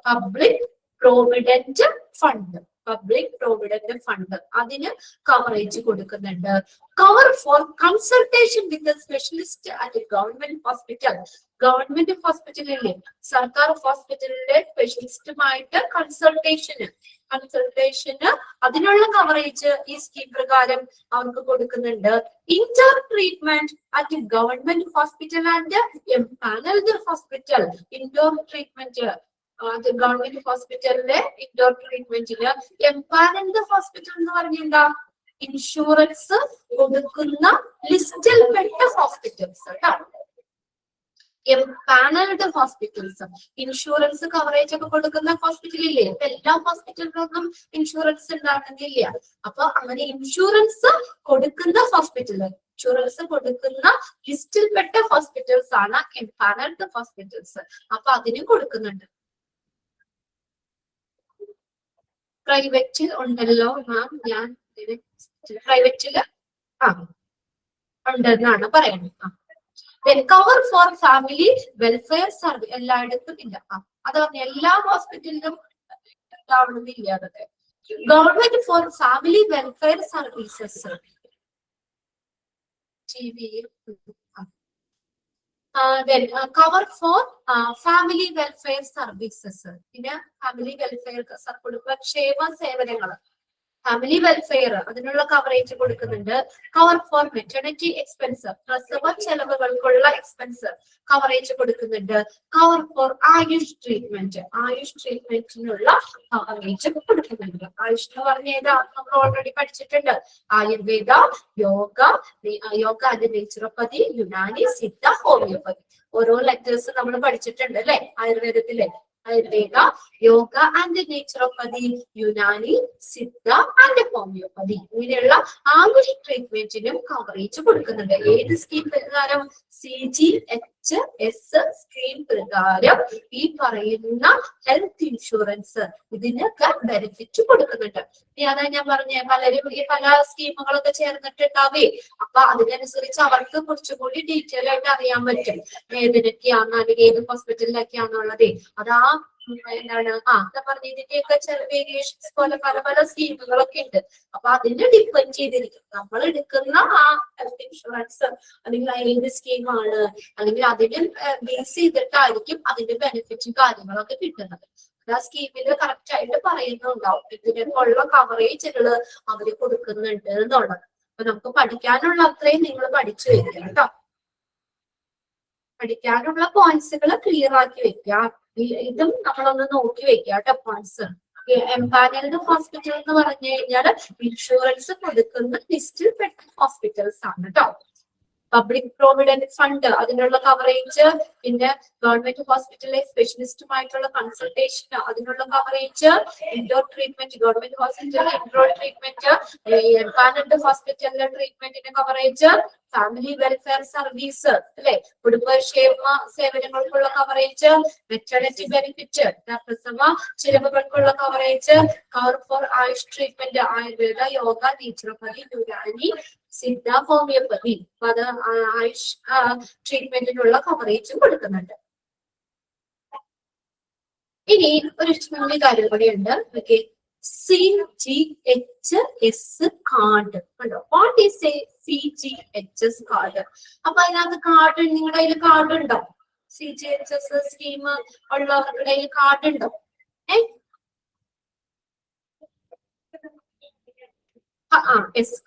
public provident fund. Public provident fund അതിന് കവറേജ് കൊടുക്കുന്നുണ്ട്. Cover four consultation with specialist at government hospital. Government ഹോസ്പിറ്റലിലെ, സർക്കാർ ഹോസ്പിറ്റലിലെ സ്പെഷ്യലിസ്റ്റുമായിട്ട് കൺസൾട്ടേഷന് അതിനുള്ള കവറേജ് ഈ സ്കീം പ്രകാരം അവർക്ക് കൊടുക്കുന്നുണ്ട്. Inter treatment at government hospital and empanelled hospital. Indoor treatment government ഹോസ്പിറ്റലിലെ ഇൻഡോർ ട്രീറ്റ്മെന്റില്, എംപാനൽഡ് ഹോസ്പിറ്റൽ എന്ന് പറഞ്ഞാൽ എന്താ? ഇൻഷുറൻസ് കൊടുക്കുന്ന ലിസ്റ്റിൽ പെട്ട ഹോസ്പിറ്റൽസ് കേട്ടോ. എംപാനൽഡ് ഹോസ്പിറ്റൽസ്, ഇൻഷുറൻസ് കവറേജ് ഒക്കെ കൊടുക്കുന്ന ഹോസ്പിറ്റലില്ലേ? ഇപ്പൊ എല്ലാ ഹോസ്പിറ്റലിലൊന്നും ഇൻഷുറൻസ് ഉണ്ടാകുന്നില്ല. അപ്പൊ അങ്ങനെ ഇൻഷുറൻസ് കൊടുക്കുന്ന ഇൻഷുറൻസ് കൊടുക്കുന്ന ലിസ്റ്റിൽപ്പെട്ട ഹോസ്പിറ്റൽസ് ആണ് എംപാനൽഡ് ഹോസ്പിറ്റൽസ്. അപ്പൊ അതിനും കൊടുക്കുന്നുണ്ട്. പ്രൈവറ്റ് ഉണ്ടല്ലോ മാം, ഞാൻ പ്രൈവറ്റില് ഉണ്ടെന്നാണ് പറയുന്നത്. Cover for family welfare service എല്ലായിടത്തും ഇല്ല. അത് പറഞ്ഞ എല്ലാ ഹോസ്പിറ്റലിലും ഉണ്ടാവണമെന്നില്ല. അതൊക്കെ government for family welfare services, cover for family welfare services. പിന്നെ ഫാമിലി വെൽഫെയർ കുടുംബക്ഷേമ സേവനങ്ങൾ, ഫാമിലി വെൽഫെയർ അതിനുള്ള കവറേജ് കൊടുക്കുന്നുണ്ട്. കവർ ഫോർ മെറ്റർണിറ്റി എക്സ്പെൻസ്, പ്രസവ ചെലവുകൾക്കുള്ള എക്സ്പെൻസ് കവറേജ് കൊടുക്കുന്നുണ്ട്. കവർ ഫോർ ആയുഷ് ട്രീറ്റ്മെന്റിനുള്ള കവറേജ് കൊടുക്കുന്നുണ്ട്. ആയുഷ് എന്ന് പറഞ്ഞ ഏതാ? നമ്മൾ ഓൾറെഡി പഠിച്ചിട്ടുണ്ട്. Ayurveda, yoga and naturopathy, Unani, Siddha, homoeopathy. ഓരോ ലെറ്റേഴ്സ് നമ്മൾ പഠിച്ചിട്ടുണ്ട് അല്ലെ ആയുർവേദത്തിലെ? Ayurveda, yoga and naturopathy, Unani, Siddha and homeopathy. ഇങ്ങനെയുള്ള ആയുഷ് ട്രീറ്റ്മെന്റിനും കവറേജ് കൊടുക്കുന്നുണ്ട്. ഏത് സ്കീം പ്രകാരം? CGHS സ്കീം പ്രകാരം ഈ പറയുന്ന ഹെൽത്ത് ഇൻഷുറൻസ് ഇതിനൊക്കെ ബെനിഫിറ്റ് കൊടുക്കുന്നുണ്ട്. അതാ ഞാൻ പറഞ്ഞ പലരും ഈ പല സ്കീമുകളൊക്കെ ചേർന്നിട്ടുണ്ടാവേ. അപ്പൊ അതിനനുസരിച്ച് അവർക്ക് കുറച്ചുകൂടി ഡീറ്റെയിൽ ആയിട്ട് അറിയാൻ പറ്റും ഏതിനൊക്കെയാണ്, അല്ലെങ്കിൽ ഏത് ഹോസ്പിറ്റലിലൊക്കെയാണുള്ളത്. അതാ എന്താണ് പറഞ്ഞ ഇതിന്റെയൊക്കെ ചില വേരിയേഷൻസ് പോലെ പല പല സ്കീമുകളൊക്കെ ഉണ്ട്. അപ്പൊ അതിന് ഡിപ്പെൻഡ് ചെയ്തിരിക്കും നമ്മൾ എടുക്കുന്ന ആ ഹെൽത്ത് ഇൻഷുറൻസ്, അല്ലെങ്കിൽ ഏത് സ്കീമാണ്, അല്ലെങ്കിൽ അതിന് ബേസ് ചെയ്തിട്ടായിരിക്കും അതിന്റെ ബെനിഫിറ്റും കാര്യങ്ങളൊക്കെ കിട്ടുന്നത്. ആ സ്കീമില് കറക്റ്റ് ആയിട്ട് പറയുന്നുണ്ടാവും ഇതിനൊക്കെ ഉള്ള കവറേജുകള് അവര് കൊടുക്കുന്നുണ്ട് എന്നുള്ളത്. അപ്പൊ നമുക്ക് പഠിക്കാനുള്ള അത്രയും നിങ്ങൾ പഠിച്ചു വെക്കുക കേട്ടോ. പഠിക്കാനുള്ള പോയിന്റ്സുകൾ ക്ലിയർ ആക്കി വെക്കുക. ഇതും നമ്മളൊന്ന് നോക്കി വെക്കുക കേട്ടോ പോയിന്റ്സ്. എംപാനൽഡ് ഹോസ്പിറ്റൽ എന്ന് പറഞ്ഞു കഴിഞ്ഞാൽ ഇൻഷുറൻസ് കൊടുക്കുന്ന ലിസ്റ്റിൽ പെട്ട ഹോസ്പിറ്റൽസ് ആണ് കേട്ടോ. പബ്ലിക് പ്രൊവിഡന്റ് ഫണ്ട് അതിനുള്ള കവറേജ്, പിന്നെ ഗവൺമെന്റ് ഹോസ്പിറ്റലിലെ സ്പെഷ്യലിസ്റ്റുമായിട്ടുള്ള കൺസൾട്ടേഷൻ അതിനുള്ള കവറേജ്, ഇൻഡോർ ട്രീറ്റ്മെന്റ് ഗവൺമെന്റ് ഹോസ്പിറ്റലിലെ ഇൻഡോർ ട്രീറ്റ്മെന്റ്, എംപാനൽഡ് ഹോസ്പിറ്റലിലെ ട്രീറ്റ്മെന്റിന്റെ കവറേജ്, ഫാമിലി വെൽഫെയർ സർവീസ് അല്ലെ, കുടുംബക്ഷേമ സേവനങ്ങൾക്കുള്ള കവറേജ്, മെറ്റർണിറ്റി ബെനിഫിറ്റ് പ്രസവ ചിലവുകൾക്കുള്ള coverage, cover for AYUSH treatment ayurveda, yoga, naturopathy, Unani, Siddha, homeopathy. അപ്പൊ അത് ആയുഷ് ട്രീറ്റ്മെന്റിനുള്ള കവറേജും കൊടുക്കുന്നുണ്ട്. ഇനി ഒരു മൂന്ന് കാര്യം കൂടിയുണ്ട്. ഓക്കെ, CGHS കാർഡ് കണ്ടോ? What is A CGHS card? അപ്പൊ അതിനകത്ത് കാർഡ്, നിങ്ങളുടെ കയ്യിൽ കാർഡ് ഉണ്ടോ? CGHS സ്കീം ഉള്ളവരുടെ കയ്യിൽ കാർഡ് ഉണ്ടോ?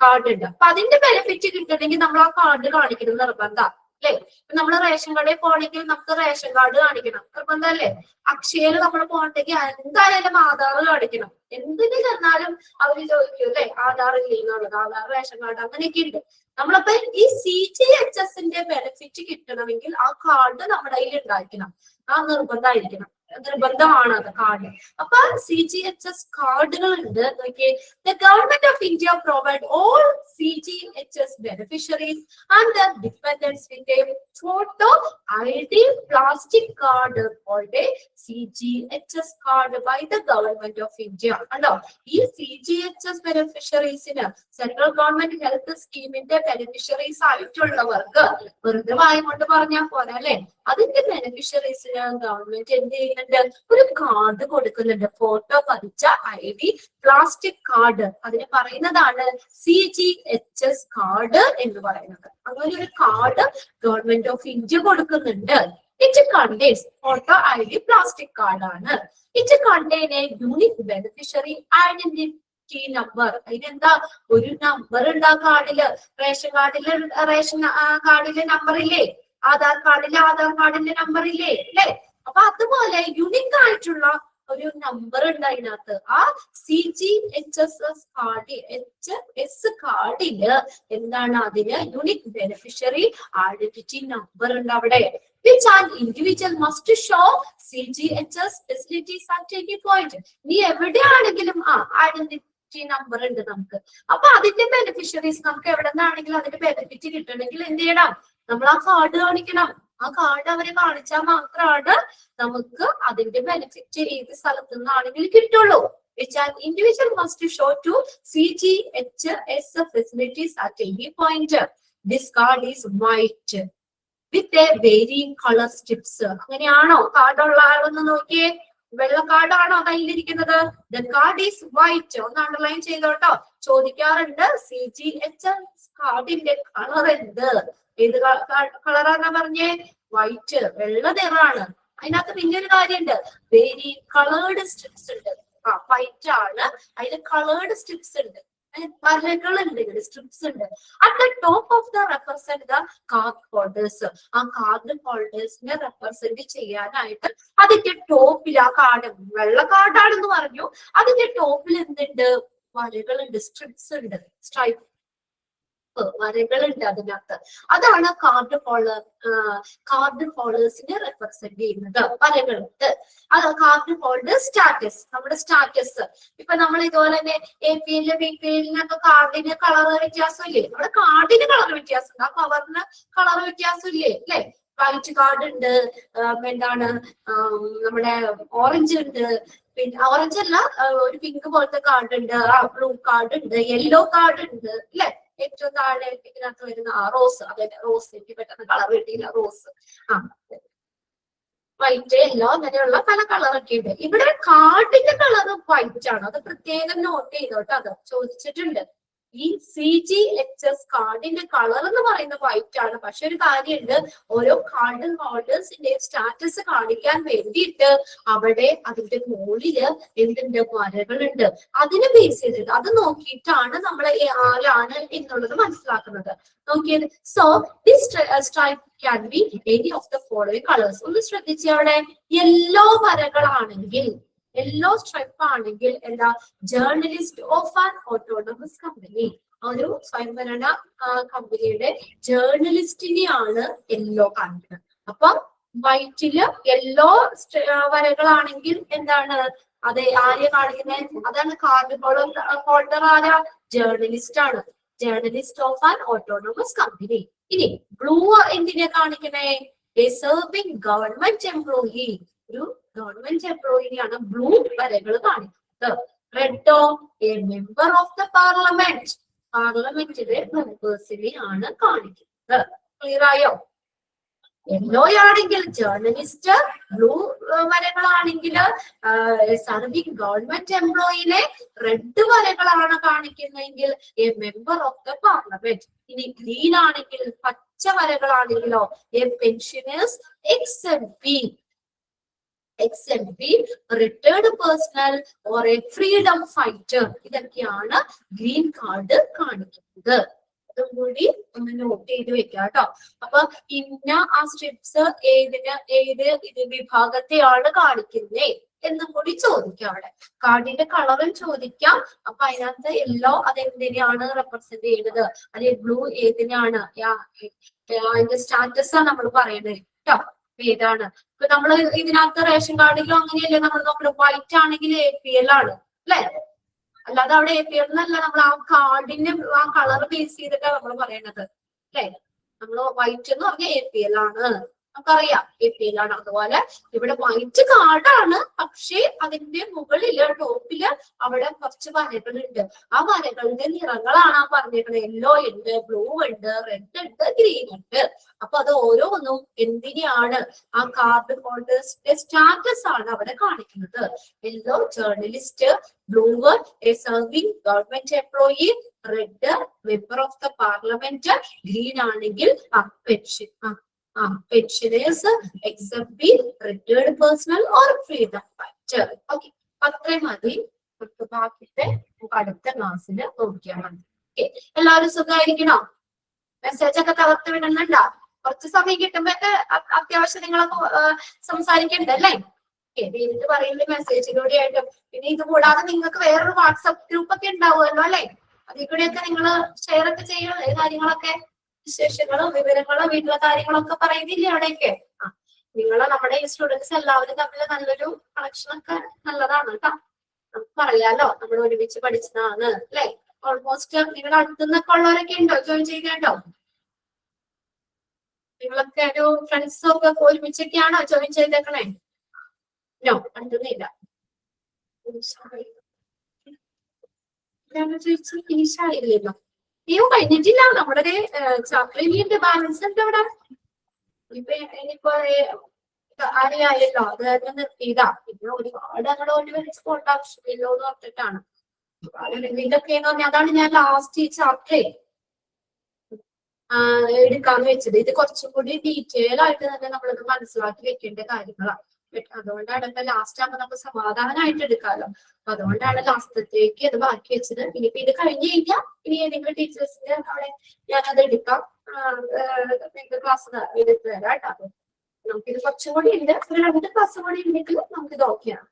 കാർഡ് ഉണ്ട്. അപ്പൊ അതിന്റെ ബെനിഫിറ്റ് കിട്ടണമെങ്കിൽ നമ്മൾ ആ കാർഡ് കാണിക്കുന്നത് നിർബന്ധം അല്ലെ? നമ്മൾ റേഷൻ കടയിൽ പോകണമെങ്കിൽ നമുക്ക് റേഷൻ കാർഡ് കാണിക്കണം, നിർബന്ധമല്ലേ? അക്ഷയയിൽ നമ്മൾ പോകണമെങ്കിൽ എന്തായാലും ആധാർ കാണിക്കണം. എന്തിനു ചെന്നാലും അവര് ചോദിക്കും അല്ലെ, ആധാർ ഇല്ലെന്നുള്ളത്, ആധാർ, റേഷൻ കാർഡ് അങ്ങനെയൊക്കെ ഉണ്ട്. നമ്മളപ്പോ ഈ CGHSന്റെ ബെനിഫിറ്റ് കിട്ടണമെങ്കിൽ ആ കാർഡ് നമ്മുടെ കയ്യിൽ ഉണ്ടായിരിക്കണം, ആ നിർബന്ധമായിരിക്കണം, നിർബന്ധമാണ് അത് കാർഡ്. അപ്പൊ CGHS കാർഡുകൾ ഉണ്ട്. നോക്കിയേ, the government of India provide all CGHS beneficiaries and their dependents with a photo ID plastic card called a CGHS card by the government of India. കണ്ടോ, ഈ CGHS ബെനിഫിഷ്യറീസിന് സെൻട്രൽ ഗവൺമെന്റ് ഹെൽത്ത് സ്കീമിന്റെ ബെനിഫിഷ്യറീസ് ആയിട്ടുള്ളവർക്ക് വെറുതെ വായ കൊണ്ട് പറഞ്ഞാൽ പോലെ അല്ലെ, അതിന്റെ ബെനിഫിഷ്യറീസിന് ഗവൺമെന്റ് എന്ത് ചെയ്യുന്നുണ്ട്, ഒരു കാർഡ് കൊടുക്കുന്നുണ്ട്, ഫോട്ടോ പതിച്ച ID പ്ലാസ്റ്റിക് കാർഡ്. അതിന് പറയുന്നതാണ് CGHS കാർഡ് എന്ന് പറയുന്നത്. അങ്ങനെ ഒരു കാർഡ് ഗവൺമെന്റ് ഓഫ് ഇന്ത്യ കൊടുക്കുന്നുണ്ട്. It contains photo ID plastic card ആണ്. It contain a unique beneficiary identity number. അതിനെന്താ, ഒരു നമ്പർ ഉണ്ട് ആ കാർഡില്. റേഷൻ കാർഡിലെ നമ്പർ ഇല്ലേ, ആധാർ കാർഡിന്റെ നമ്പർ ഇല്ലേ, അല്ലെ? അപ്പൊ അതുപോലെ യുണിക് ആയിട്ടുള്ള ഒരു നമ്പർ ഉണ്ട് അതിനകത്ത്. ആ CGHS കാർഡില് എന്താണ്, അതിന് യുണിക് ബെനിഫിഷ്യറി ഐഡന്റിറ്റി നമ്പർ ഉണ്ട് അവിടെ. which an individual must show CGHS facilities at any point. നീ എവിടെയാണെങ്കിലും ഐഡന്റിറ്റി നമ്പർ ഉണ്ട് നമുക്ക്. അപ്പൊ അതിന്റെ ബെനിഫിഷ്യറീസ് നമുക്ക് എവിടെ നിന്നാണെങ്കിലും അതിന്റെ ബെനിഫിറ്റ് കിട്ടണമെങ്കിൽ എന്ത് ചെയ്യണം, നമ്മൾ ആ കാർഡ് കാണിക്കണം. ആ കാർഡ് അവരെ കാണിച്ചാൽ മാത്രമാണ് നമുക്ക് അതിന്റെ ബെനിഫിറ്റ് ഏത് സ്ഥലത്തു നിന്നാണെങ്കിലും കിട്ടുള്ളൂ. which an individual must show to CGHS facilities at any point. This card is white with a varying color strips. അങ്ങനെയാണോ കാർഡുള്ള ആളൊന്ന് നോക്കിയേ, വെള്ള കാർഡാണോ കയ്യിലിരിക്കുന്നത്? The card is white. ഒന്ന് അണ്ടർലൈൻ ചെയ്തോട്ടോ, ചോദിക്കാറുണ്ട്. CGHS കാർഡിന്റെ കളർ എന്ത്, ഏത് കളറാണെന്നാ പറഞ്ഞേ? വൈറ്റ്, വെള്ള നിറാണ്. അതിനകത്ത് പിന്നൊരു കാര്യമുണ്ട്, വേരി കളേർഡ് സ്ട്രിപ്സ് ഉണ്ട്. വൈറ്റ് ആണ്, അതിൽ കളേർഡ് സ്ട്രിപ്സ് ഉണ്ട്, വരകളുണ്ട്, സ്ട്രിപ്സ് ഉണ്ട്. At the top of the represent the card holders. ആ കാർഡ് ഹോൾഡേഴ്സിനെ റെപ്രസെന്റ് ചെയ്യാനായിട്ട് അതിന്റെ ടോപ്പിൽ, ആ കാർഡ് വെള്ള കാർഡാണെന്ന് പറഞ്ഞു, അതിന്റെ ടോപ്പിൽ എന്തുണ്ട്, വരകളുണ്ട്, സ്ട്രിപ്സ് ഉണ്ട്, സ്ട്രൈപ്പ് വരകളുണ്ട് അതിനകത്ത്. അതാണ് കാർഡ് ഹോൾഡേഴ്സിനെ റെപ്രസെന്റ് ചെയ്യുന്നത്, വരകളുണ്ട്. അത് കാർഡ് ഹോൾഡർ സ്റ്റാറ്റസ്, നമ്മുടെ സ്റ്റാറ്റസ്. ഇപ്പൊ നമ്മൾ ഇതുപോലെ തന്നെ APL BPLനൊക്കെ കാർഡിന് കളർ വ്യത്യാസം ഇല്ലേ, നമ്മുടെ കാർഡിന് കളർ വ്യത്യാസം, ആ കവറിന് കളർ വ്യത്യാസം ഇല്ലേ, അല്ലെ? വൈറ്റ് കാർഡ് ഉണ്ട്, എന്താണ് നമ്മുടെ ഓറഞ്ച് ഉണ്ട്, പിന്നെ ഓറഞ്ച് അല്ല, ഒരു പിങ്ക് പോലത്തെ കാർഡ് ഉണ്ട്, ബ്ലൂ കാർഡ് ഉണ്ട്, യെല്ലോ കാർഡ് ഉണ്ട്, അല്ലെ? ഏറ്റവും താഴെ ഇതിനകത്ത് വരുന്ന റോസ്, അതെ റോസ്, എനിക്ക് പെട്ടെന്ന് കളർ കിട്ടിയില്ല, റോസ്, വൈറ്റ്, യെല്ലോ, അങ്ങനെയുള്ള പല കളറൊക്കെ ഉണ്ട്. ഇവിടെ കാർഡിന്റെ കളർ വൈറ്റ് ആണ്, അത് പ്രത്യേകം നോട്ട് ചെയ്തോട്ടോ, അത് ചോദിച്ചിട്ടുണ്ട്. ഈ CGHS കാർഡിന്റെ കളർ എന്ന് പറയുന്നത് വൈറ്റ് ആണ്. പക്ഷെ ഒരു കാര്യമുണ്ട്, ഓരോ കാർഡ് ഹോൾഡേഴ്സിന്റെയും സ്റ്റാറ്റസ് കാണിക്കാൻ വേണ്ടിയിട്ട് അവിടെ അതിന്റെ മുകളില് എന്തുണ്ട്, വരകളുണ്ട്. അതിനെ ബേസ് ചെയ്തിട്ട് അത് നോക്കിയിട്ടാണ് നമ്മൾ ആരാണ് എന്നുള്ളത് മനസ്സിലാക്കുന്നത്. നോക്കിയത്. So this stripe can be any of the following colours. ഒന്ന് ശ്രദ്ധിച്ചേ, അവിടെ യെല്ലോ വരകളാണെങ്കിൽ, യെല്ലോ സ്ട്രൈപ്പ് ആണെങ്കിൽ എന്താ, journalist of an autonomous company, ഒരു സ്വയംഭരണ കമ്പനിയുടെ ജേർണലിസ്റ്റിനെയാണ് യെല്ലോ കാണിക്കുന്നത്. അപ്പൊ വൈറ്റില് യെല്ലോ വരകളാണെങ്കിൽ എന്താണ്, അത് ആരെ കാണിക്കുന്നത്, അതാണ് കാർഡ് ഹോൾഡർ. ആരാ? ജേർണലിസ്റ്റ് ആണ്, journalist of an autonomous company. ഇനി ബ്ലൂ എന്തിനെ കാണിക്കണേ? എ സെർവിംഗ് ഗവൺമെന്റ് എംപ്ലോയി, ഒരു ഗവൺമെന്റ് എംപ്ലോയിനെയാണ് ബ്ലൂ വരകൾ കാണിക്കുന്നത്. റെഡോ a member of the parliament, പാർലമെന്റിലെ മെമ്പേഴ്സിനെയാണ് കാണിക്കുന്നത്. ക്ലിയർ ആയോ? യെല്ലോ ആണെങ്കിൽ ജേർണലിസ്റ്റ്, ബ്ലൂ വരകളാണെങ്കിൽ സർവിംഗ് ഗവൺമെന്റ് എംപ്ലോയിനെ, റെഡ് വരകളാണ് കാണിക്കുന്നതെങ്കിൽ a member of the parliament. ഇനി ഗ്രീൻ ആണെങ്കിൽ, പച്ച വരകളാണെങ്കിലോ a pensioners XMP, retired personnel or a freedom fighter. ഇതൊക്കെയാണ് ഗ്രീൻ കാർഡ് കാണിക്കുന്നത്. അതും കൂടി ഒന്ന് നോട്ട് ചെയ്ത് വെക്കുക കേട്ടോ. അപ്പൊ ഇന്ന ആ സ്ട്രിപ്സ് ഏത് വിഭാഗത്തെയാണ് കാണിക്കുന്നേ എന്നും കൂടി ചോദിക്കാം. അവിടെ കാർഡിന്റെ കളറും ചോദിക്കാം. അപ്പൊ അതിനകത്ത് യെല്ലോ അതെന്തിനെയാണ് റെപ്രസെന്റ് ചെയ്യുന്നത്, അത് ബ്ലൂ ഏതിനാണ്, അതിന്റെ സ്റ്റാറ്റസ് ആണ് നമ്മൾ പറയുന്നത് കേട്ടോ. ഏതാണ് ഇപ്പൊ നമ്മൾ ഇതിനകത്ത് റേഷൻ കാർഡിലും അങ്ങനെയല്ലേ നമ്മൾ നോക്കണം. വൈറ്റ് ആണെങ്കിൽ APL ആണ് അല്ലെ, അല്ലാതെ അവിടെ APL എന്നല്ല, നമ്മൾ ആ കാർഡിന്റെ ആ കളർ ബേസ് ചെയ്തിട്ടാണ് നമ്മൾ പറയണത് അല്ലെ. നമ്മൾ വൈറ്റ് എന്ന് പറഞ്ഞാൽ APL ആണ്, നമുക്കറിയാം APL ആണ്. അതുപോലെ ഇവിടെ വൈറ്റ് കാർഡാണ്, പക്ഷേ അതിന്റെ മുകളില് ടോപ്പില് അവിടെ കുറച്ച് വരകളുണ്ട്. ആ വരകളുടെ നിറങ്ങളാണ് ആ പറഞ്ഞേക്കുന്നത്. യെല്ലോ ഉണ്ട്, ബ്ലൂ ഉണ്ട്, റെഡ് ഉണ്ട്, ഗ്രീൻ ഉണ്ട്. അപ്പൊ അത് ഓരോന്നും എന്തിനെയാണ് ആ കാർഡ് ഹോൾഡേഴ്സിന്റെ സ്റ്റാറ്റസ് ആണ് അവിടെ കാണിക്കുന്നത്. Yellow journalist, blue a serving government employee, red member of the parliament, green ആണെങ്കിൽ pension pensioners, except retired personnel or freedom fighter. Okay, അത്രയും മതി. ബാക്കിത്തെ അടുത്ത ക്ലാസ്സിൽ നോക്കിയാൽ മതി. ഓക്കെ, എല്ലാവരും സുഖമായിരിക്കണോ? മെസ്സേജ് ഒക്കെ തകർത്ത് വിടുന്നുണ്ടോ? കുറച്ച് സമയം കിട്ടുമ്പോഴൊക്കെ അത്യാവശ്യം നിങ്ങളൊക്കെ സംസാരിക്കണ്ടല്ലേ? നേരിട്ട് പറയുന്നത് മെസ്സേജിലൂടെ ആയിട്ടും. പിന്നെ ഇത് കൂടാതെ നിങ്ങൾക്ക് വേറൊരു വാട്സപ്പ് ഗ്രൂപ്പ് ഒക്കെ ഉണ്ടാവുമല്ലോ അല്ലെ? അതിൽ കൂടെയൊക്കെ നിങ്ങൾ ഷെയർ ഒക്കെ ചെയ്യണം കാര്യങ്ങളൊക്കെ, വിശേഷങ്ങളും വിവരങ്ങളും വീട്ടിലെ കാര്യങ്ങളൊക്കെ പറയുന്നില്ലേ അവിടെയൊക്കെ. നമ്മുടെ ഈ സ്റ്റുഡൻസ് എല്ലാവരും തമ്മിൽ നല്ലൊരു കണക്ഷൻ ഒക്കെ നല്ലതാണ് കേട്ടോ. നമുക്ക് പറയാലോ നമ്മൾ ഒരുമിച്ച് പഠിച്ചതാണ് അല്ലെ. ഓൾമോസ്റ്റ് നിങ്ങളുടെ അടുത്തുനിന്നൊക്കെ ഉള്ളവരൊക്കെ ഉണ്ടോ ജോയിൻ ചെയ്തോ? നിങ്ങളൊക്കെ ഒരു ഫ്രണ്ട്സും ഒക്കെ ഒരുമിച്ചൊക്കെയാണോ ജോയിൻ ചെയ്തേക്കണേ? നോ, കണ്ടുന്നില്ല. ഈശായില്ലല്ലോ, ഇനിയും കഴിഞ്ഞിട്ടില്ല. നമ്മുടെ ചാപ്റ്റർ ബാലൻസ് ഉണ്ട് അവിടെ. ഇനിയിപ്പോ അറിയായല്ലോ, അത് കാരണം നിർത്തിയതാ. പിന്നെ ഒരുപാട് അങ്ങോട്ട് വലിച്ച് പോകേണ്ട ആവശ്യമില്ലോ എന്ന് പറഞ്ഞിട്ടാണ്. ഇതൊക്കെയെന്ന് പറഞ്ഞാൽ അതാണ് ഞാൻ ലാസ്റ്റ് ഈ ചാപ്റ്റർ എടുക്കാന്ന് വെച്ചത്. ഇത് കുറച്ചും കൂടി ഡീറ്റെയിൽ ആയിട്ട് തന്നെ നമ്മളത് മനസ്സിലാക്കി വെക്കേണ്ട കാര്യങ്ങളാണ്. അതുകൊണ്ടാണ് ഇപ്പൊ ലാസ്റ്റ് ആകുമ്പോൾ നമുക്ക് സമാധാനമായിട്ട് എടുക്കാമല്ലോ. അപ്പൊ അതുകൊണ്ടാണ് ലാസ്റ്റത്തേക്ക് അത് ബാക്കി വെച്ചത്. ഇനിയിപ്പോ ഇത് കഴിഞ്ഞ് കഴിഞ്ഞാൽ ഇനി ഏതെങ്കിലും ടീച്ചേഴ്സിന്റെ അവിടെ ഞാനത് എടുക്കാം, ക്ലാസ് എടുത്ത് തരാം കേട്ടോ. നമുക്കിത് കുറച്ചും കൂടി ഉണ്ട്, ഒരു 2 ക്ലാസ് കൂടി ഉണ്ടെങ്കിൽ നമുക്കിത് ഓക്കെയാണ്.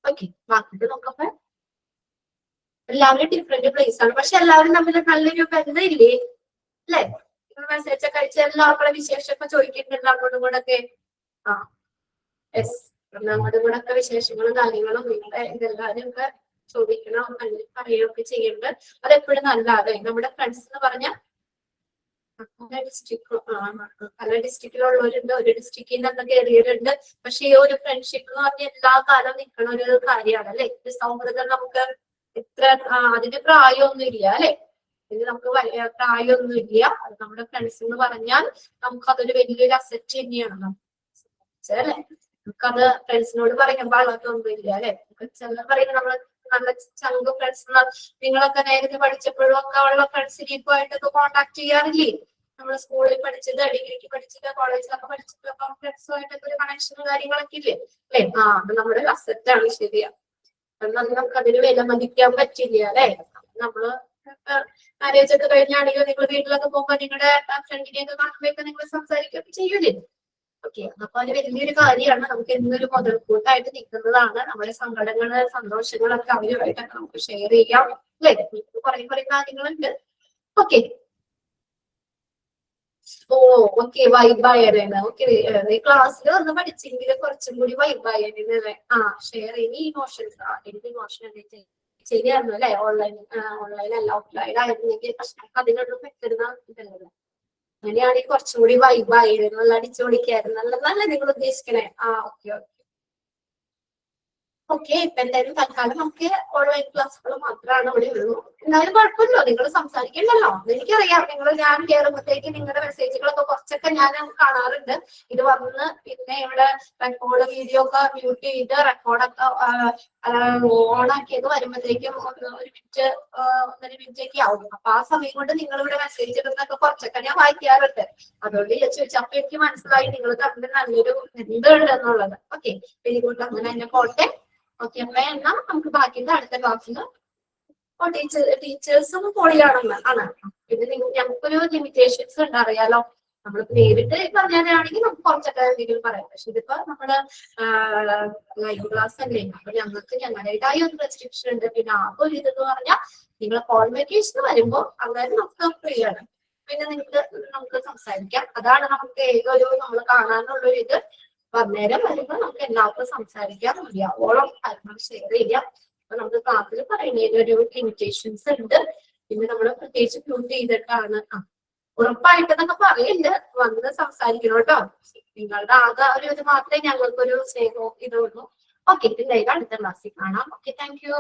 ഓക്കെ, ബാക്കിട്ട് നോക്കപ്പോ എല്ലാവരും ഡിഫറെന്റ് പ്ലേസ് ആണ്, പക്ഷെ എല്ലാവരും തമ്മിൽ നല്ലൊരു ബന്ധം ഇല്ലേ അല്ലെ? മെസ്സേജ് ഒക്കെ അയച്ച എല്ലാവരുടെ വിശേഷമൊക്കെ ചോദിക്കുന്നുണ്ട് അങ്ങോട്ടും കൂടെ. യെസ്, അങ്ങോട്ടും കൂടെ ഒക്കെ വിശേഷങ്ങളും കാര്യങ്ങളും നിങ്ങളുടെ ഇതെല്ലാവരും ഒക്കെ ചോദിക്കണം, പറയുകയൊക്കെ ചെയ്യുന്നുണ്ട്. അതെപ്പോഴും നല്ലതാണ്. നമ്മുടെ ഫ്രണ്ട്സ് എന്ന് പറഞ്ഞാൽ പല ഡിസ്ട്രിക്റ്റിലുള്ളവരുണ്ട്, ഒരു ഡിസ്ട്രിക്റ്റിൽ നിന്നൊക്കെ കയറിയവരുണ്ട്. പക്ഷെ ഈ ഒരു ഫ്രണ്ട്ഷിപ്പ് എന്ന് പറഞ്ഞാൽ എല്ലാ കാലം നിൽക്കണ ഒരു കാര്യമാണ് അല്ലെ. സൗഹൃദം നമുക്ക് ഇത്ര അതിന് പ്രായമൊന്നും ഇല്ല അല്ലെ. ഇത് നമുക്ക് പ്രായമൊന്നും ഇല്ല. അത് നമ്മുടെ ഫ്രണ്ട്സ് എന്ന് പറഞ്ഞാൽ നമുക്ക് അതൊരു വലിയൊരു അസറ്റ് തന്നെയാണ് അല്ലെ. നമുക്കത് ഫ്രണ്ട്സിനോട് പറയുമ്പോൾ അതൊന്നും ഇല്ല അല്ലെ. ചില പറയുന്നത് നമ്മള് നല്ല ചങ്ക് ഫ്രണ്ട്സ്. നിങ്ങളൊക്കെ നേരത്തെ പഠിച്ചപ്പോഴും ഒക്കെ ഉള്ള ഫ്രണ്ട്സിനെ ഇപ്പൊ ആയിട്ടൊക്കെ കോണ്ടാക്ട് ചെയ്യാറില്ലേ? നമ്മള് സ്കൂളിൽ പഠിച്ചത്, ഡിഗ്രിക്ക് പഠിച്ചത്, കോളേജിലൊക്കെ പഠിച്ചതൊക്കെ ഫ്രണ്ട്സുമായിട്ടൊക്കെ ഒരു കണക്ഷനും കാര്യങ്ങളൊക്കെ ഇല്ലേ അല്ലെ? അത് നമ്മുടെ അസറ്റ് ആണ്. ശരിയാ, നമുക്ക് അതിന് വില മതിക്കാൻ പറ്റില്ല അല്ലെ. നമ്മള് മാരേജ് ഒക്കെ കഴിഞ്ഞാണെങ്കിലും നിങ്ങൾ വീട്ടിലൊക്കെ പോകുമ്പോ നിങ്ങളുടെ ഫ്രണ്ടിനെയൊക്കെ കാണുമ്പോഴൊക്കെ നിങ്ങൾ സംസാരിക്കുകയൊക്കെ ചെയ്യൂലേ? ഓക്കെ, അപ്പൊ അത് വലിയൊരു കാര്യമാണ്. നമുക്ക് എന്നൊരു മുതൽക്കൂട്ടായിട്ട് നിൽക്കുന്നതാണ്. നമ്മുടെ സങ്കടങ്ങള് സന്തോഷങ്ങളൊക്കെ അവരുമായിട്ടൊക്കെ നമുക്ക് ഷെയർ ചെയ്യാം അല്ലെ. കുറെ കാര്യങ്ങളുണ്ട്. ഓക്കെ, വൈബായാണ്. ഓക്കെ, ക്ലാസ്സിൽ വന്ന് പഠിച്ചെങ്കിൽ കുറച്ചും കൂടി വൈബായാണ്. ഷെയർ ഇനി ഇമോഷൻസ്. എനിക്ക് ഇമോഷൻ ശരിയായിരുന്നു അല്ലെ. ഓൺലൈൻ അല്ല ഓഫ്ലൈൻ ആയിരുന്നെങ്കിൽ പ്രശ്നം അതിനൊന്നും പറ്റുന്ന ഇതല്ലേ. അങ്ങനെയാണെങ്കിൽ കുറച്ചും കൂടി വൈബായിരുന്നു, നല്ല അടിച്ചുപൊളിക്കായിരുന്നു. നല്ലതല്ലേ നിങ്ങൾ ഉദ്ദേശിക്കണേ? ഓക്കെ. ഇപ്പൊ എന്തായാലും തൽക്കാലം നമുക്ക് ഓൺലൈൻ ക്ലാസ്സുകൾ മാത്രമാണ് ഇവിടെ ഉള്ളൂ. എന്നാലും കുഴപ്പമില്ലോ, നിങ്ങൾ സംസാരിക്കണ്ടല്ലോ. എനിക്കറിയാം ഞാൻ കയറുമ്പോഴത്തേക്ക് നിങ്ങളുടെ മെസ്സേജുകളൊക്കെ കുറച്ചൊക്കെ ഞാൻ കാണാറുണ്ട്. ഇത് വന്ന് പിന്നെ ഇവിടെ റെക്കോർഡ് വീഡിയോ ഒക്കെ മ്യൂട്ട് ചെയ്ത് റെക്കോർഡൊക്കെ ഓണാക്കിയത് വരുമ്പോഴത്തേക്കും 1 മിനിറ്റ് ഒക്കെ ആവും. അപ്പൊ ആ സമയം കൊണ്ട് നിങ്ങൾ ഇവിടെ മെസ്സേജ് ഇടുന്നൊക്കെ കുറച്ചൊക്കെ ഞാൻ വായിക്കാറുണ്ട്. അതുകൊണ്ട് ചോദിച്ചു. അപ്പൊ എനിക്ക് മനസ്സിലായി നിങ്ങൾ തമ്മിൽ നല്ലൊരു ബന്ധമുണ്ട് എന്നുള്ളത്. Okay, very good. അങ്ങനെ തന്നെ പോട്ടെ. ഓക്കെ, അപ്പൊ എന്നാ നമുക്ക് ബാക്കിന്റെ അടുത്ത ക്ലാസ്സിൽ ടീച്ചേഴ്സും പൊളിയാണെന്ന് ആണ്. പിന്നെ ഞങ്ങൾക്കൊരു ലിമിറ്റേഷൻസ് ഉണ്ട്, അറിയാലോ. നമ്മൾ നേരിട്ട് പറഞ്ഞാലാണെങ്കിൽ നമുക്ക് കുറച്ചൊക്കെ എന്തെങ്കിലും പറയാം. പക്ഷെ ഇതിപ്പോ നമ്മള് ലൈവ് ക്ലാസ് അല്ലേ, അപ്പൊ ഞങ്ങൾക്ക് ഞങ്ങളുടേതായ ഒരു റെസ്ട്രിക്ഷൻ ഉണ്ട്. പിന്നെ ആ ഒരു ഇതെന്ന് പറഞ്ഞാൽ നിങ്ങൾ കോൺവെക്കേഷൻ വരുമ്പോൾ അന്നേരം നമുക്ക് ഫ്രീ ആണ്. പിന്നെ നമുക്ക് സംസാരിക്കാം. അതാണ് നമുക്ക് ഏതൊരു നമ്മൾ കാണാനുള്ളൊരു ഇത്. അന്നേരം വരുമ്പോൾ നമുക്ക് എല്ലാവർക്കും സംസാരിക്കാം, മതിയാവോളം കാര്യങ്ങൾ ഷെയർ ചെയ്യാം. അപ്പൊ നമുക്ക് ക്ലാസ്സിൽ പറയുന്നതിനൊരു ലിമിറ്റേഷൻസ് ഉണ്ട്. പിന്നെ നമ്മൾ പ്രത്യേകിച്ച് മ്യൂട്ട് ചെയ്തിട്ടാണ്. ഉറപ്പായിട്ടെന്നൊക്കെ പറയുന്നുണ്ട്, വന്ന് സംസാരിക്കണം കേട്ടോ. നിങ്ങളുടെ ആകെ ഒരു ഇത് മാത്രമേ ഞങ്ങൾക്കൊരു സ്നേഹവും ഇതുള്ളൂ. ഓക്കെ, പിന്നെ അടുത്ത ക്ലാസ്സിൽ കാണാം. Okay, thank you.